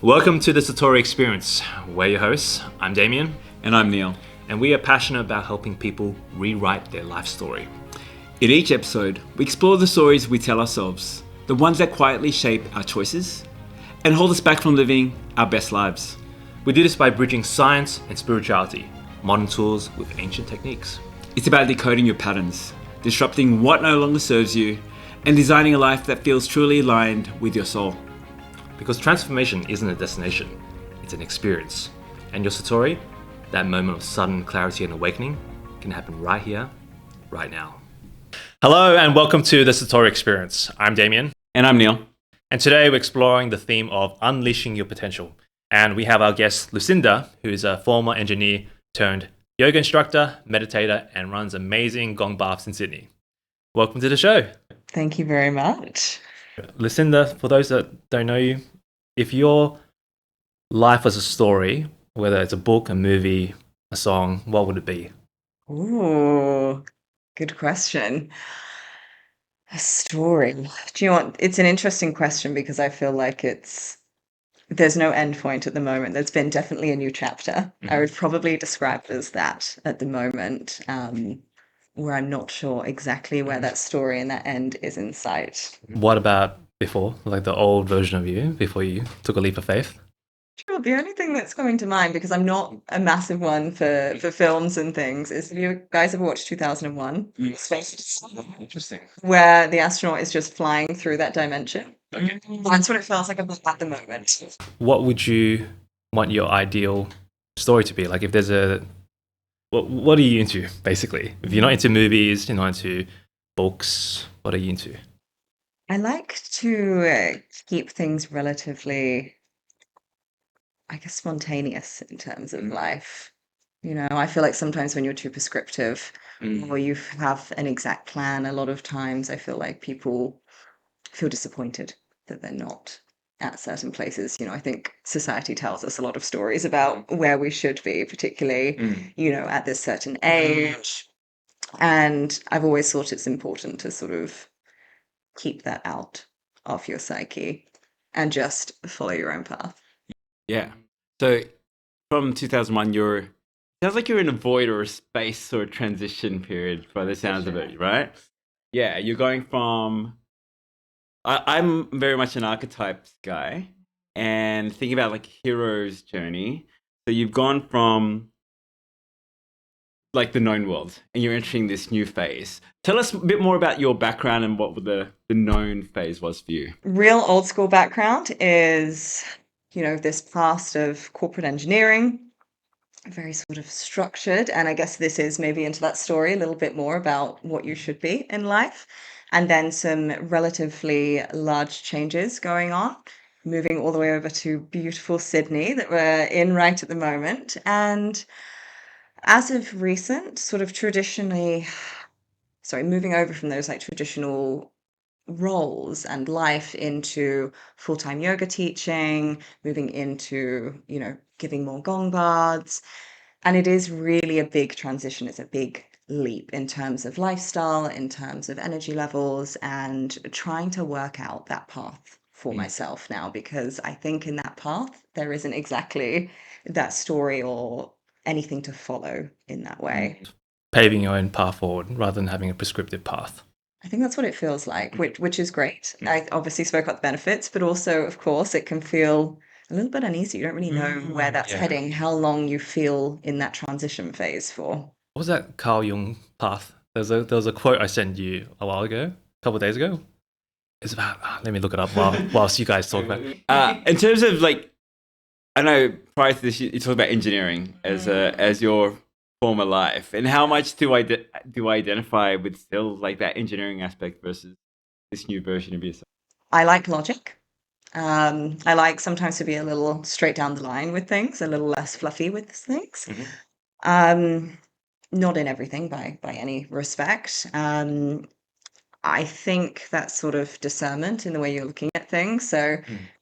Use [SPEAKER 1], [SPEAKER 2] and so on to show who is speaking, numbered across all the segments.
[SPEAKER 1] Welcome to the Satori Experience. We're your hosts. I'm Damien.
[SPEAKER 2] And I'm Neil.
[SPEAKER 1] And we are passionate about helping people rewrite their life story.
[SPEAKER 2] In each episode, we explore the stories we tell ourselves, the ones that quietly shape our choices and hold us back from living our best lives.
[SPEAKER 1] We do this by bridging science and spirituality, modern tools with ancient techniques.
[SPEAKER 2] It's about decoding your patterns, disrupting what no longer serves you, and designing a life that feels truly aligned with your soul.
[SPEAKER 1] Because transformation isn't a destination, it's an experience. And your Satori, that moment of sudden clarity and awakening, can happen right here, right now. Hello and welcome to the Satori Experience. I'm Damien.
[SPEAKER 2] And I'm Neil.
[SPEAKER 1] And today we're exploring the theme of unleashing your potential. And we have our guest, Lucinda, who is a former engineer turned yoga instructor, meditator, and runs amazing gong baths in Sydney. Welcome to the show.
[SPEAKER 3] Thank you very much.
[SPEAKER 1] Lucinda, for those that don't know you, if your life was a story, whether it's a book, a movie, a song, what would it be?
[SPEAKER 3] Ooh, good question. A story. Do you know what? It's an interesting question because I feel like there's no end point at the moment. There's been definitely a new chapter. I would probably describe it as that at the moment, where I'm not sure exactly where that story and that end is in sight.
[SPEAKER 1] What about before, like the old version of you, before you took a leap of faith?
[SPEAKER 3] Sure, the only thing that's coming to mind, because I'm not a massive one for films and things, is have you guys ever watched 2001? Space Odyssey?
[SPEAKER 1] Interesting.
[SPEAKER 3] Where the astronaut is just flying through that dimension.
[SPEAKER 1] Okay.
[SPEAKER 3] That's what it feels like at the moment.
[SPEAKER 1] What would you want your ideal story to be? Like if there's what are you into, basically? If you're not into movies, you're not into books, what are you into?
[SPEAKER 3] I like to keep things relatively, I guess, spontaneous in terms of life. You know, I feel like sometimes when you're too prescriptive or you have an exact plan, a lot of times I feel like people feel disappointed that they're not at certain places. You know, I think society tells us a lot of stories about where we should be, particularly, you know, at this certain age. And I've always thought it's important to sort of keep that out of your psyche and just follow your own path.
[SPEAKER 2] Yeah. So from 2001, sounds like you're in a void or a space or a transition period by the sounds of it, right? Yeah, you're going from... I'm very much an archetypes guy and thinking about like hero's journey. So you've gone from like the known world and you're entering this new phase. Tell us a bit more about your background and what the known phase was for you.
[SPEAKER 3] Real old school background is, you know, this past of corporate engineering, very sort of structured. And I guess this is maybe into that story a little bit more about what you should be in life. And then some relatively large changes going on, moving all the way over to beautiful Sydney that we're in right at the moment. And as of recent, sort of moving over from those like traditional roles and life into full-time yoga teaching, moving into, you know, giving more gong baths. And it is really a big transition. It's a big leap in terms of lifestyle, in terms of energy levels, and trying to work out that path for myself now, because I think in that path, there isn't exactly that story or anything to follow in that way.
[SPEAKER 1] Paving your own path forward rather than having a prescriptive path.
[SPEAKER 3] I think that's what it feels like, which is great. I obviously spoke about the benefits, but also, of course, it can feel a little bit uneasy. You don't really know where that's heading, how long you feel in that transition phase for.
[SPEAKER 1] What was that Carl Jung path? There was a quote I sent you a while ago, a couple of days ago. It's about, let me look it up whilst you guys talk about it.
[SPEAKER 2] In terms of like, I know prior to this, you talked about engineering as your former life, and how much do I identify with still like that engineering aspect versus this new version of yourself?
[SPEAKER 3] I like logic. I like sometimes to be a little straight down the line with things, a little less fluffy with things. Not in everything by any respect. I think that sort of discernment in the way you're looking at things. So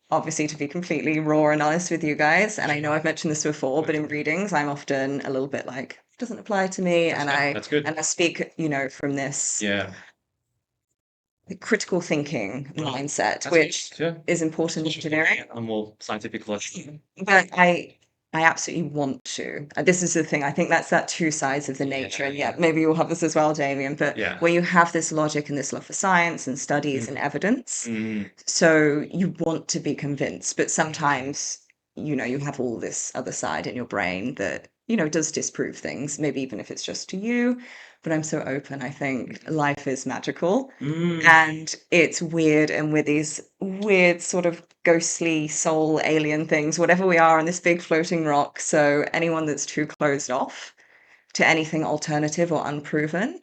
[SPEAKER 3] obviously, to be completely raw and honest with you guys, and I know I've mentioned this before, but in readings, I'm often a little bit like, it doesn't apply to me. That's good. I speak, you know, from this critical thinking mindset,
[SPEAKER 1] That's
[SPEAKER 3] which
[SPEAKER 1] sure.
[SPEAKER 3] is important in engineering.
[SPEAKER 1] A more scientific logic.
[SPEAKER 3] But I absolutely want to. This is the thing. I think that's that two sides of the nature. And yeah, maybe you'll have this as well, Damien. But
[SPEAKER 1] Yeah.
[SPEAKER 3] where you have this logic and this love for science and studies and evidence, so you want to be convinced. But sometimes, you know, you have all this other side in your brain that, you know, does disprove things, maybe even if it's just to you. But I'm so open. I think life is magical. And it's weird, and with these weird sort of ghostly soul alien things, whatever we are on this big floating rock. So anyone that's too closed off to anything alternative or unproven,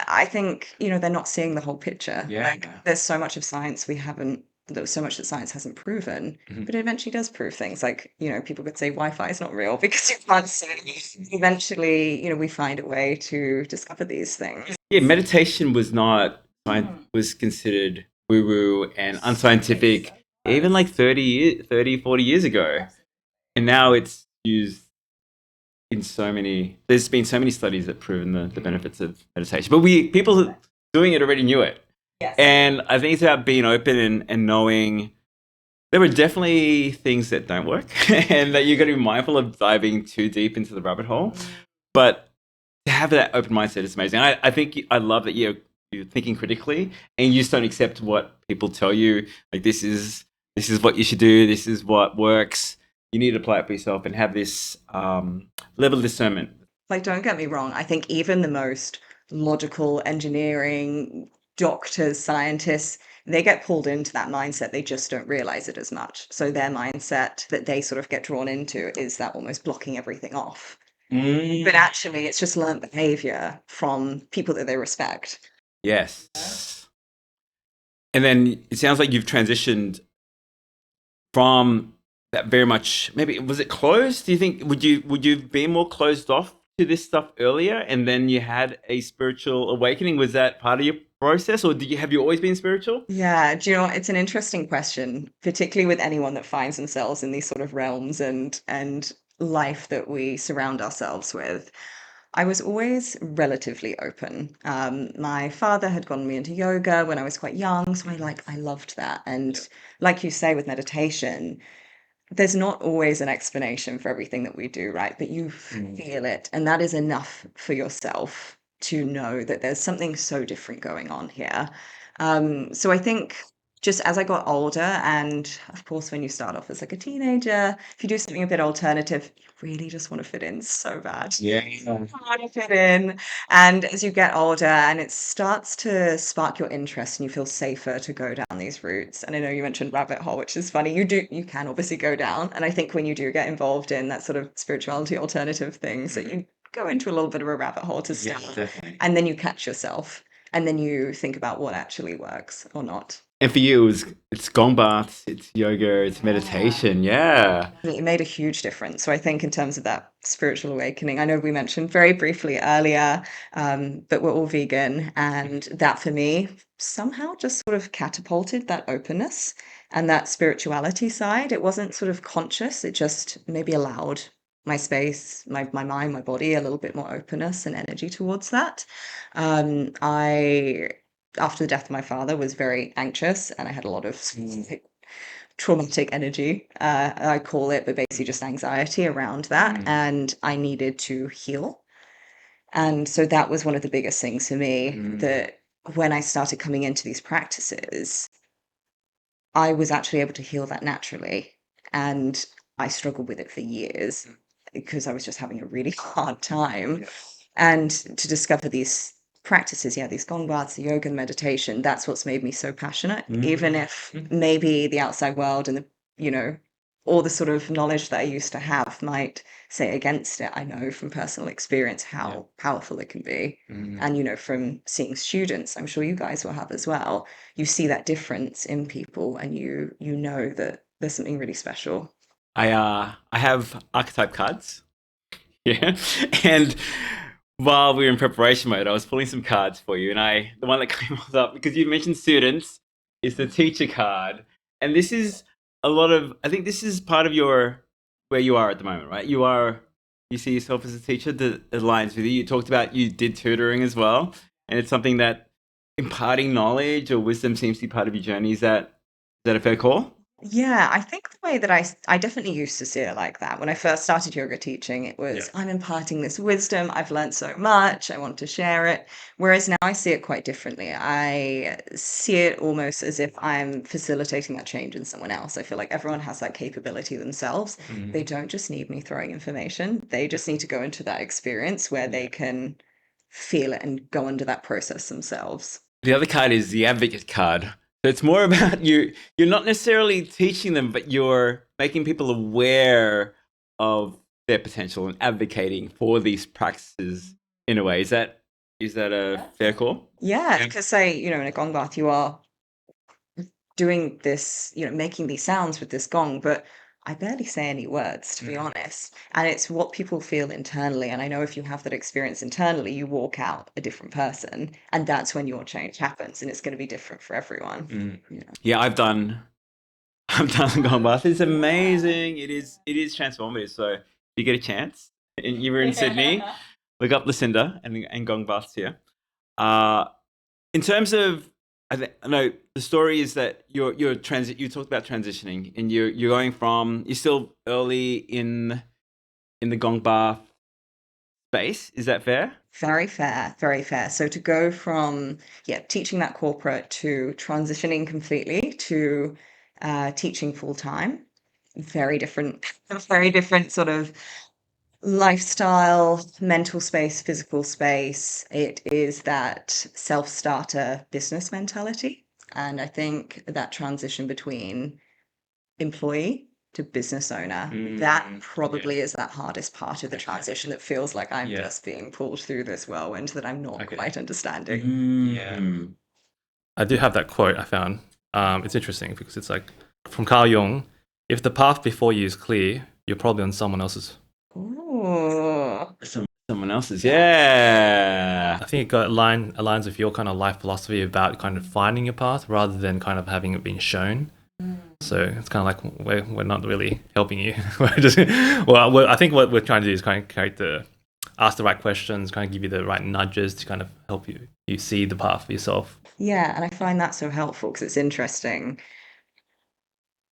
[SPEAKER 3] I think, you know, they're not seeing the whole picture.
[SPEAKER 1] Yeah.
[SPEAKER 3] Like there's so much of science we haven't there's so much that science hasn't proven, but it eventually does prove things. Like, you know, people could say Wi-Fi is not real because you can't see it. Eventually, you know, we find a way to discover these things.
[SPEAKER 2] Yeah, meditation was not was considered woo-woo and unscientific even like 40 years ago. And now it's used in so many, there's been so many studies that proven the benefits of meditation. But people doing it already knew it.
[SPEAKER 3] Yes.
[SPEAKER 2] And I think it's about being open and knowing there were definitely things that don't work and that you're going to be mindful of diving too deep into the rabbit hole. But to have that open mindset is amazing. I think I love that you're thinking critically and you just don't accept what people tell you. Like this is what you should do. This is what works. You need to apply it for yourself and have this level of discernment.
[SPEAKER 3] Like, don't get me wrong. I think even the most logical engineering doctors, scientists, they get pulled into that mindset. They just don't realize it as much. So their mindset that they sort of get drawn into is that almost blocking everything off. But actually, it's just learned behavior from people that they respect.
[SPEAKER 2] Yes. And then it sounds like you've transitioned from that very much. Maybe was it closed? Do you think would you be more closed off to this stuff earlier, and then you had a spiritual awakening? Was that part of your process, or have you always been spiritual?
[SPEAKER 3] Yeah, do you know, it's an interesting question, particularly with anyone that finds themselves in these sort of realms and life that we surround ourselves with. I was always relatively open. My father had gotten me into yoga when I was quite young, so I loved that. And like you say with meditation, there's not always an explanation for everything that we do, right? But you feel it, and that is enough for yourself to know that there's something so different going on here. So I think just as I got older, and of course, when you start off as like a teenager, if you do something a bit alternative, you really just want to fit in so bad.
[SPEAKER 1] Yeah.
[SPEAKER 3] I want to fit in. And as you get older and it starts to spark your interest and you feel safer to go down these routes. And I know you mentioned rabbit hole, which is funny. You can obviously go down. And I think when you do get involved in that sort of spirituality alternative things, that you go into a little bit of a rabbit hole to start.
[SPEAKER 1] Definitely.
[SPEAKER 3] And then you catch yourself. And then you think about what actually works or not.
[SPEAKER 2] And for you, it's gong baths, it's yoga, it's meditation. Yeah.
[SPEAKER 3] It made a huge difference. So I think in terms of that spiritual awakening, I know we mentioned very briefly earlier, but we're all vegan. And that for me somehow just sort of catapulted that openness and that spirituality side. It wasn't sort of conscious. It just maybe allowed my space, my mind, my body, a little bit more openness and energy towards that. I after the death of my father was very anxious and I had a lot of traumatic energy, I call it, but basically just anxiety around that. And I needed to heal. And so that was one of the biggest things for me that when I started coming into these practices, I was actually able to heal that naturally. And I struggled with it for years because I was just having a really hard time. And to discover these practices, these gong baths, the yoga and meditation, that's what's made me so passionate. Even if maybe the outside world and all the sort of knowledge that I used to have might say against it, I know from personal experience how powerful it can be. And from seeing students, I'm sure you guys will have as well, you see that difference in people and you know that there's something really special.
[SPEAKER 2] I have archetype cards. Yeah. And while we were in preparation mode, I was pulling some cards for you, and the one that came up because you mentioned students is the teacher card, and this is I think this is part of where you are at the moment, right? You see yourself as a teacher that aligns with you. You talked about you did tutoring as well, and it's something that imparting knowledge or wisdom seems to be part of your journey. Is that a fair call?
[SPEAKER 3] Yeah, I think the way that I definitely used to see it like that. When I first started yoga teaching, it was, I'm imparting this wisdom. I've learned so much. I want to share it. Whereas now I see it quite differently. I see it almost as if I'm facilitating that change in someone else. I feel like everyone has that capability themselves. They don't just need me throwing information. They just need to go into that experience where they can feel it and go under that process themselves.
[SPEAKER 2] The other card is the advocate card. So it's more about you. You're not necessarily teaching them, but you're making people aware of their potential and advocating for these practices in a way. Is that a fair call?
[SPEAKER 3] Yeah, because say, in a gong bath, you are doing this, making these sounds with this gong, but I barely say any words, to be honest. And it's what people feel internally. And I know if you have that experience internally, you walk out a different person, and that's when your change happens, and it's going to be different for everyone.
[SPEAKER 2] Yeah, I've done Gong Bath. It's amazing. It is transformative. So if you get a chance and you were in Sydney, look up Lucinda and Gong Baths here. In terms of, I know the story is that you talked about transitioning and you're going from, you're still early in the Gong Bath space. Is that fair?
[SPEAKER 3] Very fair, very fair. So to go from, teaching that corporate to transitioning completely to teaching full time, very different, very different sort of lifestyle, mental space, physical space. It is that self-starter business mentality. And I think that transition between employee to business owner, that probably is that hardest part of the transition that feels like I'm just being pulled through this whirlwind that I'm not quite understanding.
[SPEAKER 1] I do have that quote I found. It's interesting because it's like from Carl Jung, if the path before you is clear, you're probably on someone else's.
[SPEAKER 3] Ooh.
[SPEAKER 2] Someone else's. Yeah.
[SPEAKER 1] I think it aligns with your kind of life philosophy about kind of finding your path rather than kind of having it being shown. So it's kind of like we're not really helping you. I think what we're trying to do is kind of ask the right questions, kind of give you the right nudges to kind of help you see the path for yourself.
[SPEAKER 3] Yeah, and I find that so helpful because it's interesting.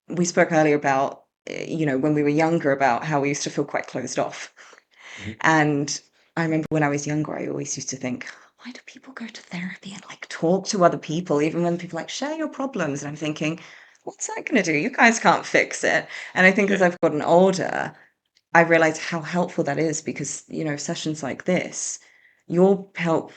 [SPEAKER 3] We spoke earlier about, when we were younger, about how we used to feel quite closed off. And I remember when I was younger, I always used to think, why do people go to therapy and like talk to other people, even when people like share your problems? And I'm thinking, what's that going to do? You guys can't fix it. And I think as I've gotten older, I realize how helpful that is because, sessions like this, you'll help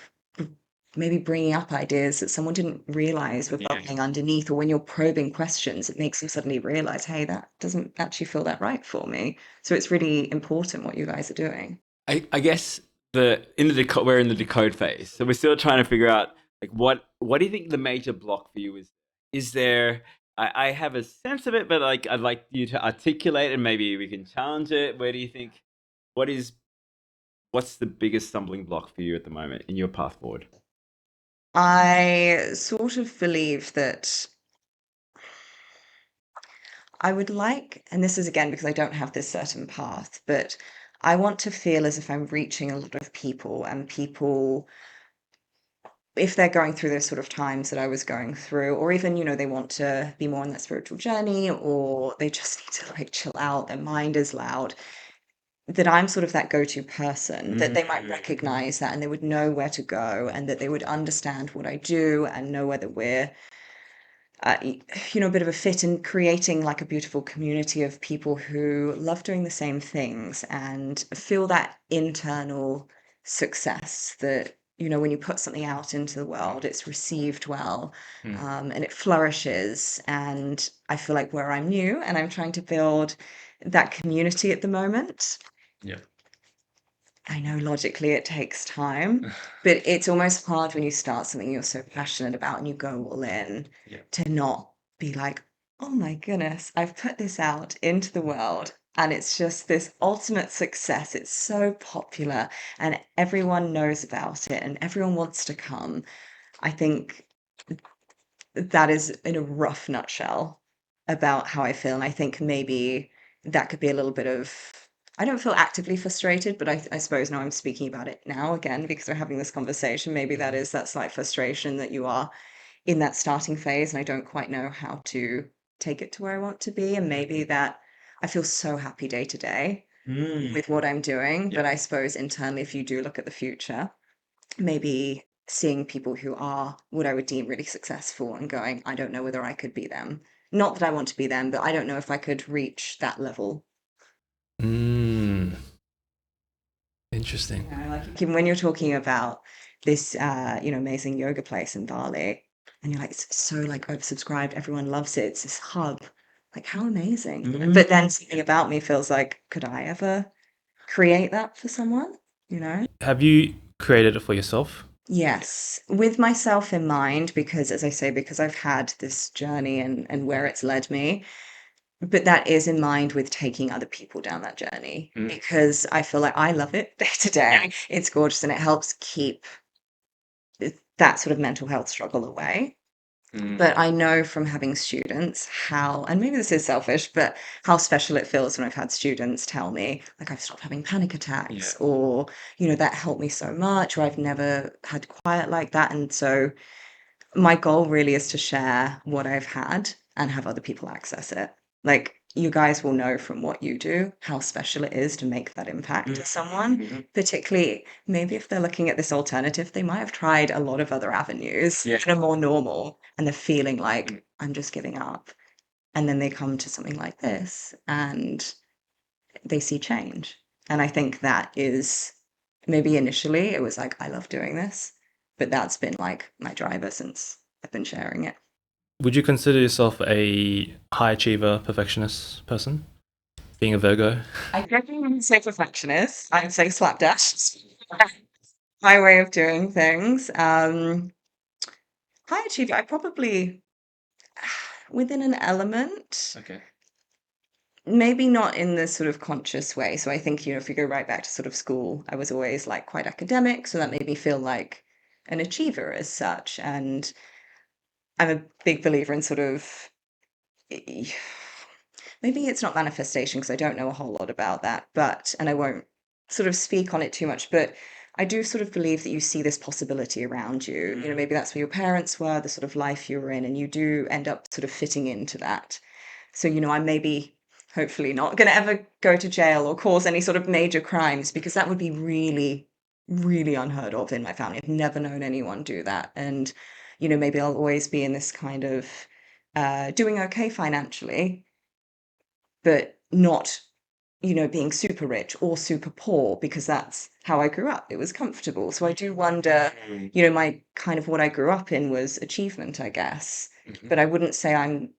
[SPEAKER 3] maybe bringing up ideas that someone didn't realize were bubbling underneath, or when you're probing questions, it makes them suddenly realize, hey, that doesn't actually feel that right for me. So it's really important what you guys are doing.
[SPEAKER 2] I guess we're in the decode phase, so we're still trying to figure out like what do you think the major block for you is? Is there? I have a sense of it, but like I'd like you to articulate and maybe we can challenge it. Where do you think? What is? What's the biggest stumbling block for you at the moment in your path forward?
[SPEAKER 3] I sort of believe that I would like, and this is again because I don't have this certain path, but I want to feel as if I'm reaching a lot of people, and people, if they're going through those sort of times that I was going through, or even, they want to be more on that spiritual journey, or they just need to like chill out, their mind is loud, that I'm sort of that go-to person, that they might recognize that and they would know where to go, and that they would understand what I do and know whether we're a bit of a fit in creating like a beautiful community of people who love doing the same things and feel that internal success that, when you put something out into the world, it's received well, and it flourishes. And I feel like where I'm new and I'm trying to build that community at the moment. I know logically it takes time, but it's almost hard when you start something you're so passionate about and you go all in to not be like, oh my goodness, I've put this out into the world and it's just this ultimate success. It's so popular and everyone knows about it and everyone wants to come. I think that is in a rough nutshell about how I feel. And I think maybe that could be a little bit of I don't feel actively frustrated, but I suppose now I'm speaking about it now again because we're having this conversation. Maybe that is that slight frustration that you are in that starting phase and I don't quite know how to take it to where I want to be. And maybe that I feel so happy day to day with what I'm doing. But I suppose internally, if you do look at the future, maybe seeing people who are what I would deem really successful and going, I don't know whether I could be them. Not that I want to be them, but I don't know if I could reach that level.
[SPEAKER 1] Interesting.
[SPEAKER 3] You know, like even when you're talking about this, amazing yoga place in Bali, and you're like, it's so like oversubscribed, everyone loves it. It's this hub. Like, how amazing. But then something about me feels like, could I ever create that for someone? You know?
[SPEAKER 1] Have you created it for yourself?
[SPEAKER 3] Yes, with myself in mind, because as I say, because I've had this journey and where it's led me, but that is in mind with taking other people down that journey because I feel like I love it day to day. It's gorgeous and it helps keep that sort of mental health struggle away. But I know from having students how, and maybe this is selfish, but how special it feels when I've had students tell me, like, I've stopped having panic attacks, or, that helped me so much, or I've never had quiet like that. And so my goal really is to share what I've had and have other people access it. Like, you guys will know from what you do how special it is to make that impact to someone, particularly maybe if they're looking at this alternative, they might have tried a lot of other avenues that are more normal and they're feeling like, I'm just giving up. And then they come to something like this and they see change. And I think that is maybe initially it was like, I love doing this, but that's been like my driver since I've been sharing it.
[SPEAKER 1] Would you consider yourself a high achiever, perfectionist person, being a Virgo?
[SPEAKER 3] I definitely wouldn't say perfectionist. I'd say slapdash. My way of doing things. High achiever, I probably within an element.
[SPEAKER 1] Okay.
[SPEAKER 3] Maybe not in this sort of conscious way. So I think, if you go right back to sort of school, I was always like quite academic. So that made me feel like an achiever as such. And I'm a big believer in sort of maybe it's not manifestation because I don't know a whole lot about that, and I won't sort of speak on it too much, but I do sort of believe that you see this possibility around you. Maybe that's where your parents were, the sort of life you were in, and you do end up sort of fitting into that. So, I'm maybe hopefully not going to ever go to jail or cause any sort of major crimes because that would be really, really unheard of in my family. I've never known anyone do that. And, maybe I'll always be in this kind of doing okay financially, but not, being super rich or super poor because that's how I grew up. It was comfortable. So I do wonder, my kind of what I grew up in was achievement, I guess. But I wouldn't say I'm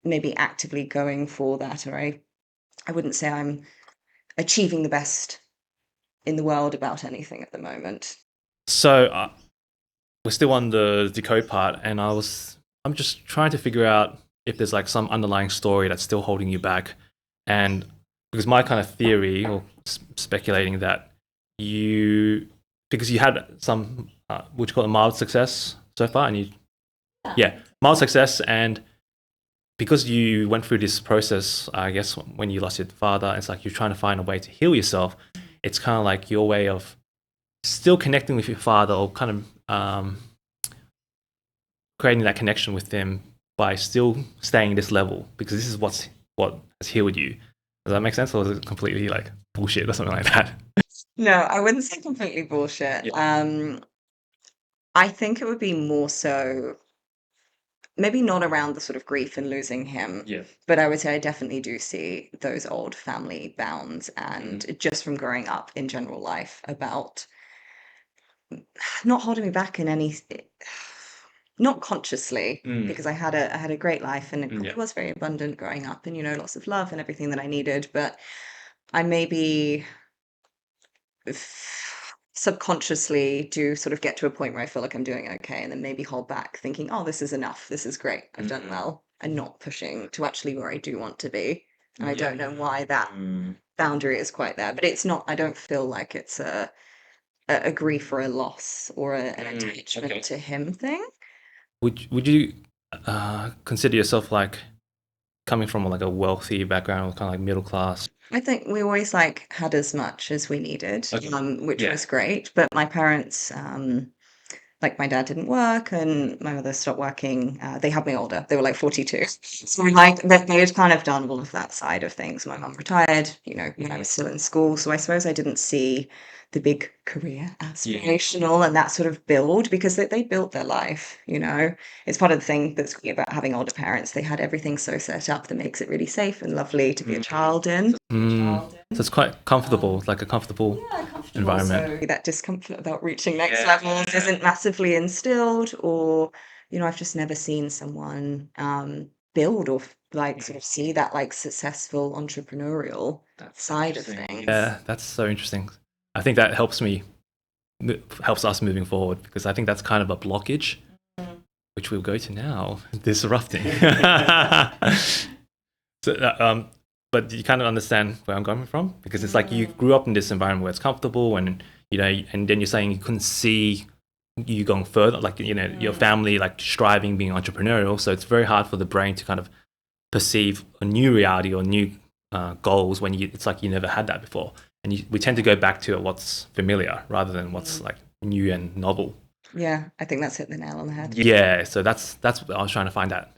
[SPEAKER 3] maybe actively going for that, or I wouldn't say I'm achieving the best in the world about anything at the moment.
[SPEAKER 1] So we're still on the decode part, and I'm just trying to figure out if there's like some underlying story that's still holding you back, and because my kind of theory or speculating that because you had some would you call it mild success so far, and mild success, and because you went through this process, I guess when you lost your father, it's like you're trying to find a way to heal yourself. It's kind of like your way of still connecting with your father, or kind of creating that connection with them by still staying this level, because this is what has healed you. Does that make sense, or is it completely like bullshit or something like that?
[SPEAKER 3] No, I wouldn't say completely bullshit. I think it would be more so maybe not around the sort of grief and losing him, but I would say I definitely do see those old family bounds and just from growing up in general life about not holding me back in any, not consciously, because I had a great life and it was very abundant growing up and, lots of love and everything that I needed, but I maybe subconsciously do sort of get to a point where I feel like I'm doing okay and then maybe hold back thinking, oh, this is enough. This is great. I've done well, and not pushing to actually where I do want to be. And I don't know why that boundary is quite there, but it's not, I don't feel like it's a grief or a loss or an attachment to him thing.
[SPEAKER 1] Would you consider yourself like coming from like a wealthy background, kind of like middle class?
[SPEAKER 3] I think we always like had as much as we needed,
[SPEAKER 1] Okay.
[SPEAKER 3] which
[SPEAKER 1] Yeah.
[SPEAKER 3] was great. But my parents, like my dad didn't work and my mother stopped working. They had me older. They were like 42. So like they had kind of done all of that side of things. My mum retired, when I was still in school. So I suppose I didn't see the big career aspirational and that sort of build because they built their life. It's part of the thing that's great about having older parents. They had everything so set up that makes it really safe and lovely to be a child in.
[SPEAKER 1] So it's quite comfortable, like a comfortable environment.
[SPEAKER 3] So that discomfort about reaching next levels isn't massively instilled, or I've just never seen someone build or like sort of see that like successful entrepreneurial side of things.
[SPEAKER 1] Yeah, that's so interesting. I think that helps us moving forward because I think that's kind of a blockage, which we'll go to now. Disrupting. So, but you kind of understand where I'm coming from because it's like you grew up in this environment where it's comfortable, and and then you're saying you couldn't see you going further, like your family like striving, being entrepreneurial. So it's very hard for the brain to kind of perceive a new reality or new goals when it's like you never had that before, and we tend to go back to what's familiar rather than what's like new and novel.
[SPEAKER 3] Yeah, I think that's hit the nail on the head.
[SPEAKER 1] Yeah, so that's what I was trying to find out.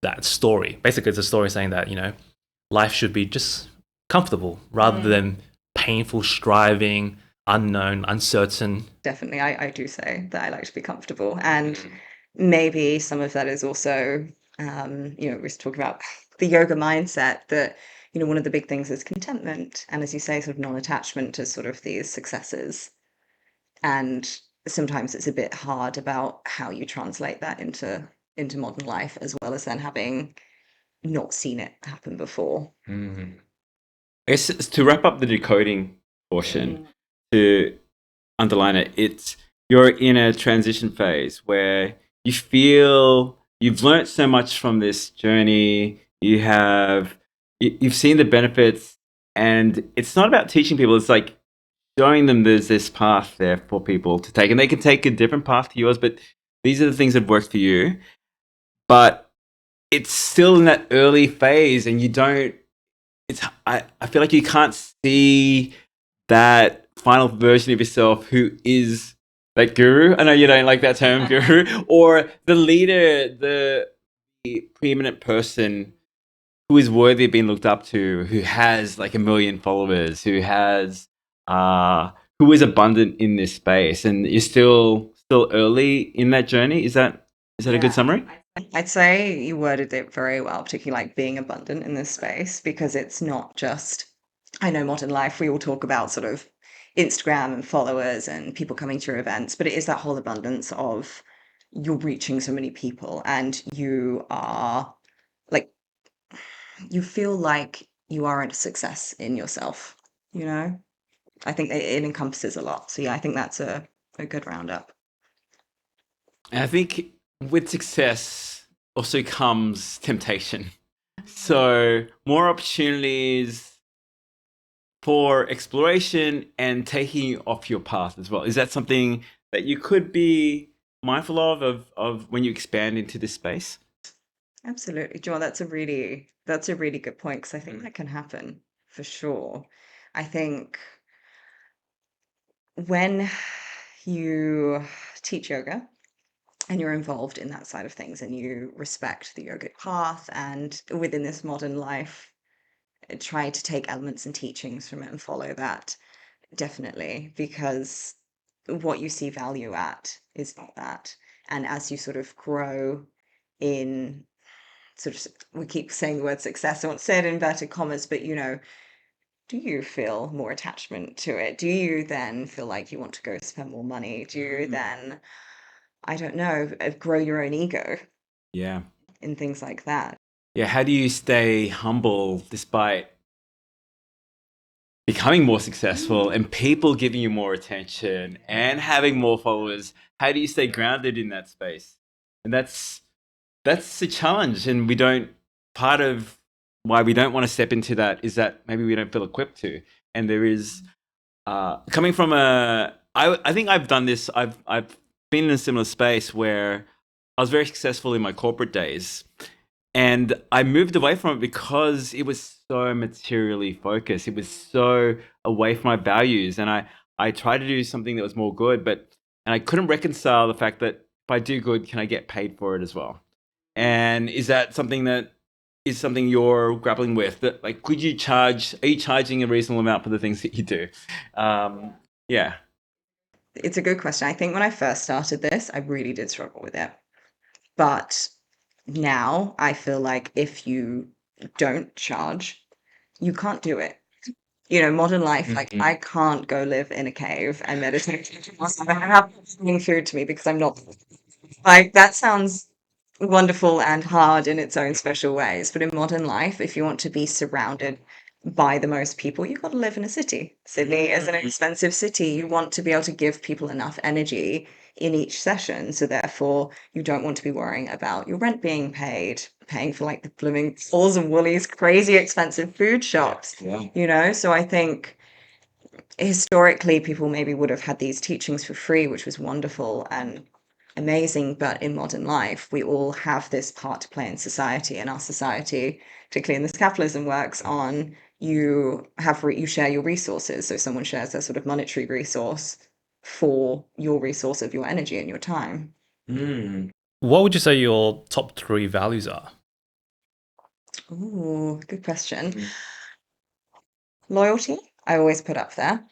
[SPEAKER 1] That story. Basically, it's a story saying that, life should be just comfortable rather than painful, striving, unknown, uncertain.
[SPEAKER 3] Definitely, I do say that I like to be comfortable. And maybe some of that is also, we were talking about the yoga mindset that, one of the big things is contentment. And as you say, sort of non-attachment to sort of these successes. And sometimes it's a bit hard about how you translate that into modern life, as well as then having not seen it happen before.
[SPEAKER 2] I guess to wrap up the decoding portion, to underline it, you're in a transition phase where you feel you've learned so much from this journey. You've seen the benefits, and it's not about teaching people. It's like showing them there's this path there for people to take, and they can take a different path to yours. But these are the things that work for you. But it's still in that early phase, and you don't. I feel like you can't see that final version of yourself who is that guru. I know you don't like that term, guru, or the leader, the preeminent person who is worthy of being looked up to, who has like 1 million followers, who is abundant in this space, and you're still early in that journey. Is that a good summary?
[SPEAKER 3] I'd say you worded it very well, particularly like being abundant in this space, because it's not just, I know modern life, we all talk about sort of Instagram and followers and people coming to your events, but it is that whole abundance of you're reaching so many people and you are like, you feel like you are a success in yourself, I think it encompasses a lot. So yeah, I think that's a good roundup.
[SPEAKER 2] And I think with success also comes temptation. So more opportunities for exploration and taking you off your path as well. Is that something that you could be mindful of when you expand into this space?
[SPEAKER 3] Absolutely, John. That's a really good point because I think that can happen for sure. I think when you teach yoga and you're involved in that side of things and you respect the yogic path and within this modern life, try to take elements and teachings from it and follow that, definitely, because what you see value at is not that. And as you sort of grow in sort of, we keep saying the word success, I won't say it in inverted commas, but do you feel more attachment to it? Do you then feel like you want to go spend more money? Do you then, I don't know, grow your own ego
[SPEAKER 2] Yeah.
[SPEAKER 3] in things like that?
[SPEAKER 2] Yeah. How do you stay humble despite becoming more successful and people giving you more attention and having more followers? How do you stay grounded in that space? And that's a challenge, and part of why we don't want to step into that is that maybe we don't feel equipped to. And there is coming from I think I've done this. I've been in a similar space where I was very successful in my corporate days, And I moved away from it because it was so materially focused. It was so away from my values. And I tried to do something that was more good, and I couldn't reconcile the fact that if I do good, can I get paid for it as well? And is that something that is something you're grappling with? That like, are you charging a reasonable amount for the things that you do? Yeah.
[SPEAKER 3] It's a good question. I think when I first started this, I really did struggle with it. But now I feel like if you don't charge, you can't do it. Modern life, like I can't go live in a cave and meditate. I have bring food to me because I'm not like that sounds wonderful and hard in its own special ways. But in modern life, if you want to be surrounded by the most people, you've got to live in a city. Sydney is an expensive city. You want to be able to give people enough energy in each session. So therefore, you don't want to be worrying about your rent being paid, paying for like the blooming Halls and Woolies, crazy expensive food shops. So I think historically people maybe would have had these teachings for free, which was wonderful and amazing. But in modern life, we all have this part to play in society, and our society, particularly in this capitalism, works on you share your resources. So someone shares their sort of monetary resource for your resource of your energy and your time.
[SPEAKER 1] What would you say your top 3 values are?
[SPEAKER 3] Ooh, good question. Loyalty, I always put up there.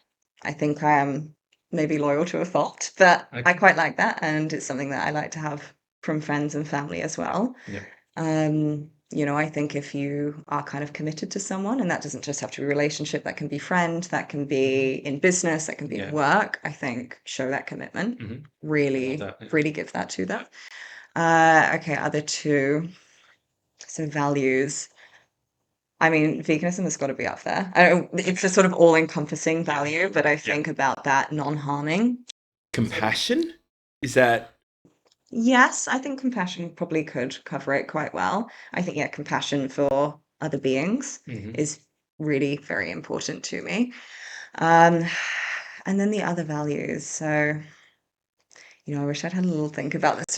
[SPEAKER 3] I think I am maybe loyal to a fault, but I quite like that, and it's something that I like to have from friends and family as well. I think if you are kind of committed to someone, and that doesn't just have to be a relationship, that can be friend, that can be in business, that can be in work. I think show that commitment. Really, really give that to them. Okay, other two. So values. I mean, veganism has got to be up there. It's a sort of all-encompassing value, but I think about that non-harming.
[SPEAKER 2] Compassion? Is that?
[SPEAKER 3] Yes, I think compassion probably could cover it quite well. I think, yeah, compassion for other beings is really very important to me. And then the other values. So, I wish I'd had a little think about this.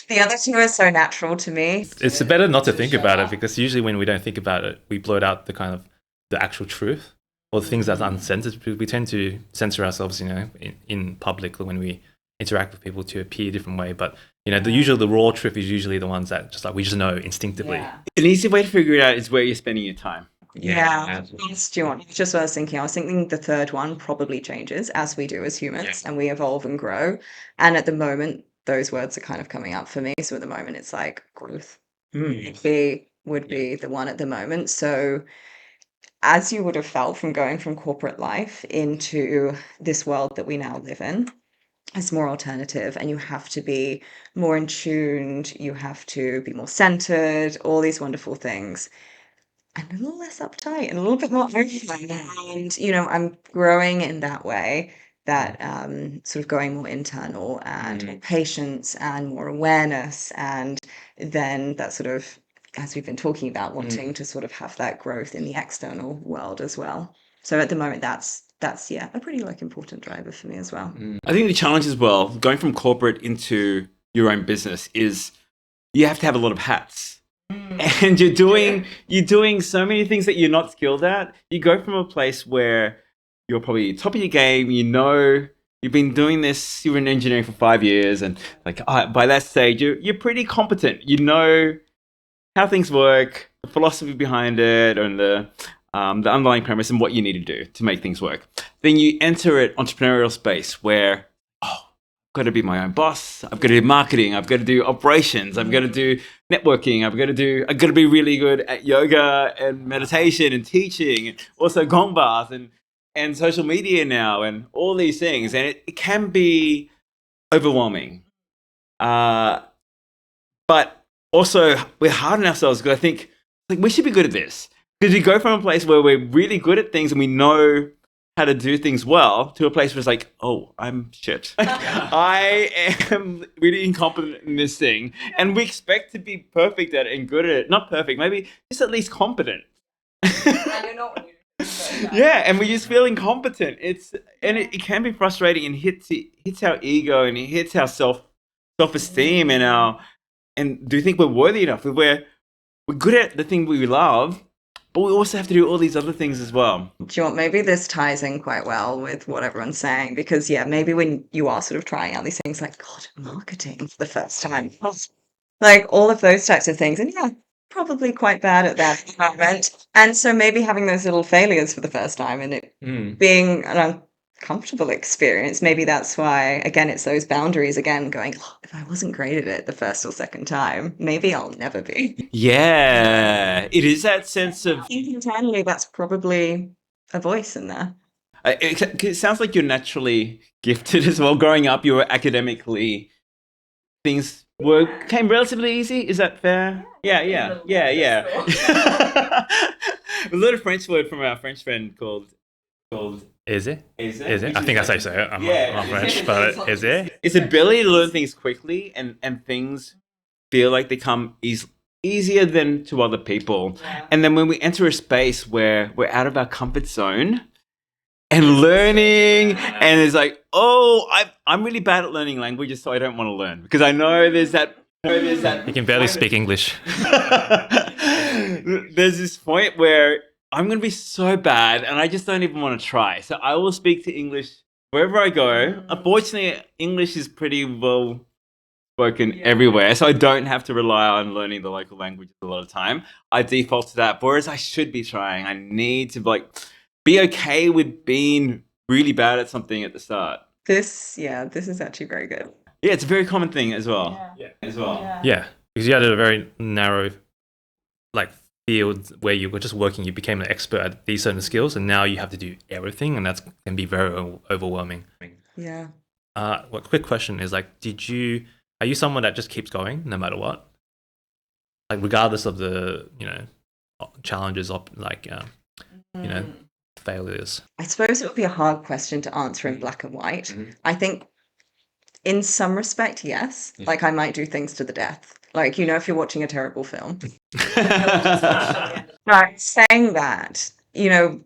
[SPEAKER 3] The other two are so natural to me.
[SPEAKER 1] It's better not to think about it, because usually when we don't think about it, we blurt out the actual truth or the things that's uncensored. We tend to censor ourselves, in public when we interact with people to appear a different way. But the raw truth is usually the ones that we just know instinctively.
[SPEAKER 2] An easy way to figure it out is where you're spending your time.
[SPEAKER 3] Yeah. Just what I was thinking. I was thinking the third one probably changes as we do as humans and we evolve and grow. And at the moment, those words are kind of coming up for me. So at the moment, it's like growth would be the one at the moment. So as you would have felt from going from corporate life into this world that we now live in, it's more alternative, and you have to be more in tuned, you have to be more centered, all these wonderful things. And a little less uptight and a little bit more open. And, I'm growing in that way, that sort of going more internal and more patience and more awareness. And then that sort of, as we've been talking about, wanting to sort of have that growth in the external world as well. So at the moment, that's a pretty important driver for me as well.
[SPEAKER 2] I think the challenge as well, going from corporate into your own business, is you have to have a lot of hats. And you're doing so many things that you're not skilled at. You go from a place where you're probably top of your game, you've been doing this, you were in engineering for 5 years, and by that stage you're pretty competent. You know how things work, the philosophy behind it, and the underlying premise and what you need to do to make things work. Then you enter an entrepreneurial space where I've got to be my own boss. I've got to do marketing. I've got to do operations. I've got to do networking. I've got to be really good at yoga and meditation and teaching, and also gong bars and social media now and all these things. And it can be overwhelming. But also we're hard on ourselves, because I think we should be good at this. Because we go from a place where we're really good at things and we know how to do things well, to a place where it's like, oh, I'm shit. I am really incompetent in this thing. And we expect to be perfect at it and good at it. Not perfect, maybe just at least competent.
[SPEAKER 3] And you're not.
[SPEAKER 2] Yeah, and we just feel incompetent. It can be frustrating, and hits our ego, and it hits our self-esteem and do you think we're worthy enough? If we're good at the thing we love, but we also have to do all these other things as well.
[SPEAKER 3] Do you want, maybe this ties in quite well with what everyone's saying, because yeah, maybe when you are sort of trying out these things like God, marketing for the first time, like all of those types of things, and yeah, probably quite bad at that moment. And so maybe having those little failures for the first time and it being an uncomfortable experience, maybe that's why, again, it's those boundaries again, going, oh, if I wasn't great at it the first or second time, maybe I'll never be.
[SPEAKER 2] Yeah, it is that sense of.
[SPEAKER 3] I think internally that's probably a voice in there.
[SPEAKER 2] It sounds like you're naturally gifted as well. Growing up, you were academically, things came relatively easy. Is that fair? Yeah. A little French word from our French friend called.
[SPEAKER 1] Is it?
[SPEAKER 2] Is it?
[SPEAKER 1] Is it? I think I say so. I'm not French,
[SPEAKER 2] it?
[SPEAKER 1] but is it?
[SPEAKER 2] It's ability to learn things quickly and things feel like they come easier than to other people. And then when we enter a space where we're out of our comfort zone and learning, and it's like, oh, I'm really bad at learning languages, so I don't want to learn because I know there's that.
[SPEAKER 1] You can barely speak English.
[SPEAKER 2] There's this point where I'm going to be so bad and I just don't even want to try. So I will speak to English wherever I go. Unfortunately, English is pretty well spoken everywhere, so I don't have to rely on learning the local languages a lot of time. I default to that, whereas I should be trying. I need to be okay with being really bad at something at the start.
[SPEAKER 3] This is actually very good.
[SPEAKER 2] Yeah, it's a very common thing as well.
[SPEAKER 1] Yeah, because you had a very narrow, field where you were just working. You became an expert at these certain skills, and now you have to do everything, and that can be very overwhelming.
[SPEAKER 3] Yeah.
[SPEAKER 1] Quick question is are you someone that just keeps going no matter what? Like regardless of the, challenges of failures.
[SPEAKER 3] I suppose it would be a hard question to answer in black and white. I think in some respect, yes. Like I might do things to the death. Like, if you're watching a terrible film. But saying that, when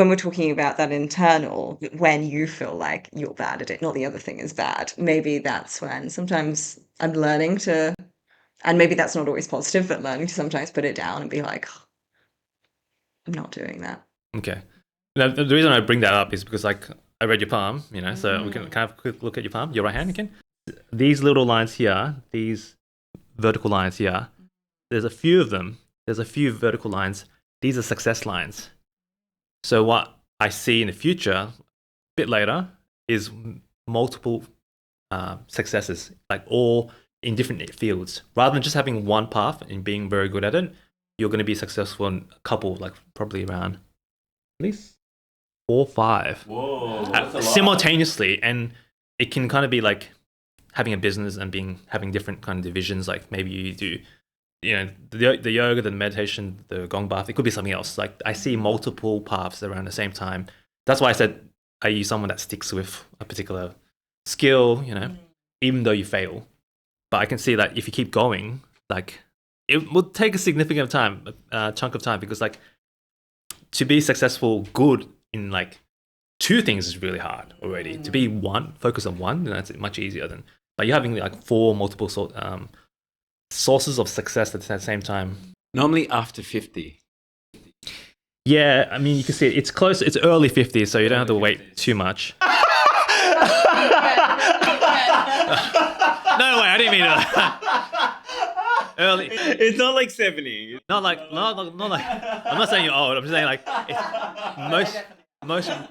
[SPEAKER 3] we're talking about that internal, when you feel like you're bad at it, not the other thing is bad, maybe that's when sometimes I'm learning to, and maybe that's not always positive, but learning to sometimes put it down and be like, oh, I'm not doing that.
[SPEAKER 1] Okay. Now, the reason I bring that up is because I read your palm, so we can have a quick look at your palm, your right hand again. These little lines here, these vertical lines here, there's a few of them. There's a few vertical lines. These are success lines. So what I see in the future, a bit later, is multiple successes, like all in different fields. Rather than just having one path and being very good at it, you're going to be successful in a couple, like probably around at least 4 or 5.
[SPEAKER 2] Whoa,
[SPEAKER 1] simultaneously. And it can kind of be like having a business and having different kind of divisions. Like maybe you do, the yoga, the meditation, the gong bath. It could be something else. Like I see multiple paths around the same time. That's why I said, are you someone that sticks with a particular skill? Even though you fail. But I can see that if you keep going, like it will take a significant chunk of time, because like to be successful, good in like 2 things is really hard already. To be focus on one, then that's much easier than. But you're having like 4 multiple sources of success at the same time.
[SPEAKER 2] Normally after 50.
[SPEAKER 1] Yeah, I mean, you can see it's close. It's early 50s, so you don't have to wait too much. No way, I didn't mean it. Early.
[SPEAKER 2] It's not like 70.
[SPEAKER 1] Not like. I'm not saying you're old. I'm just saying like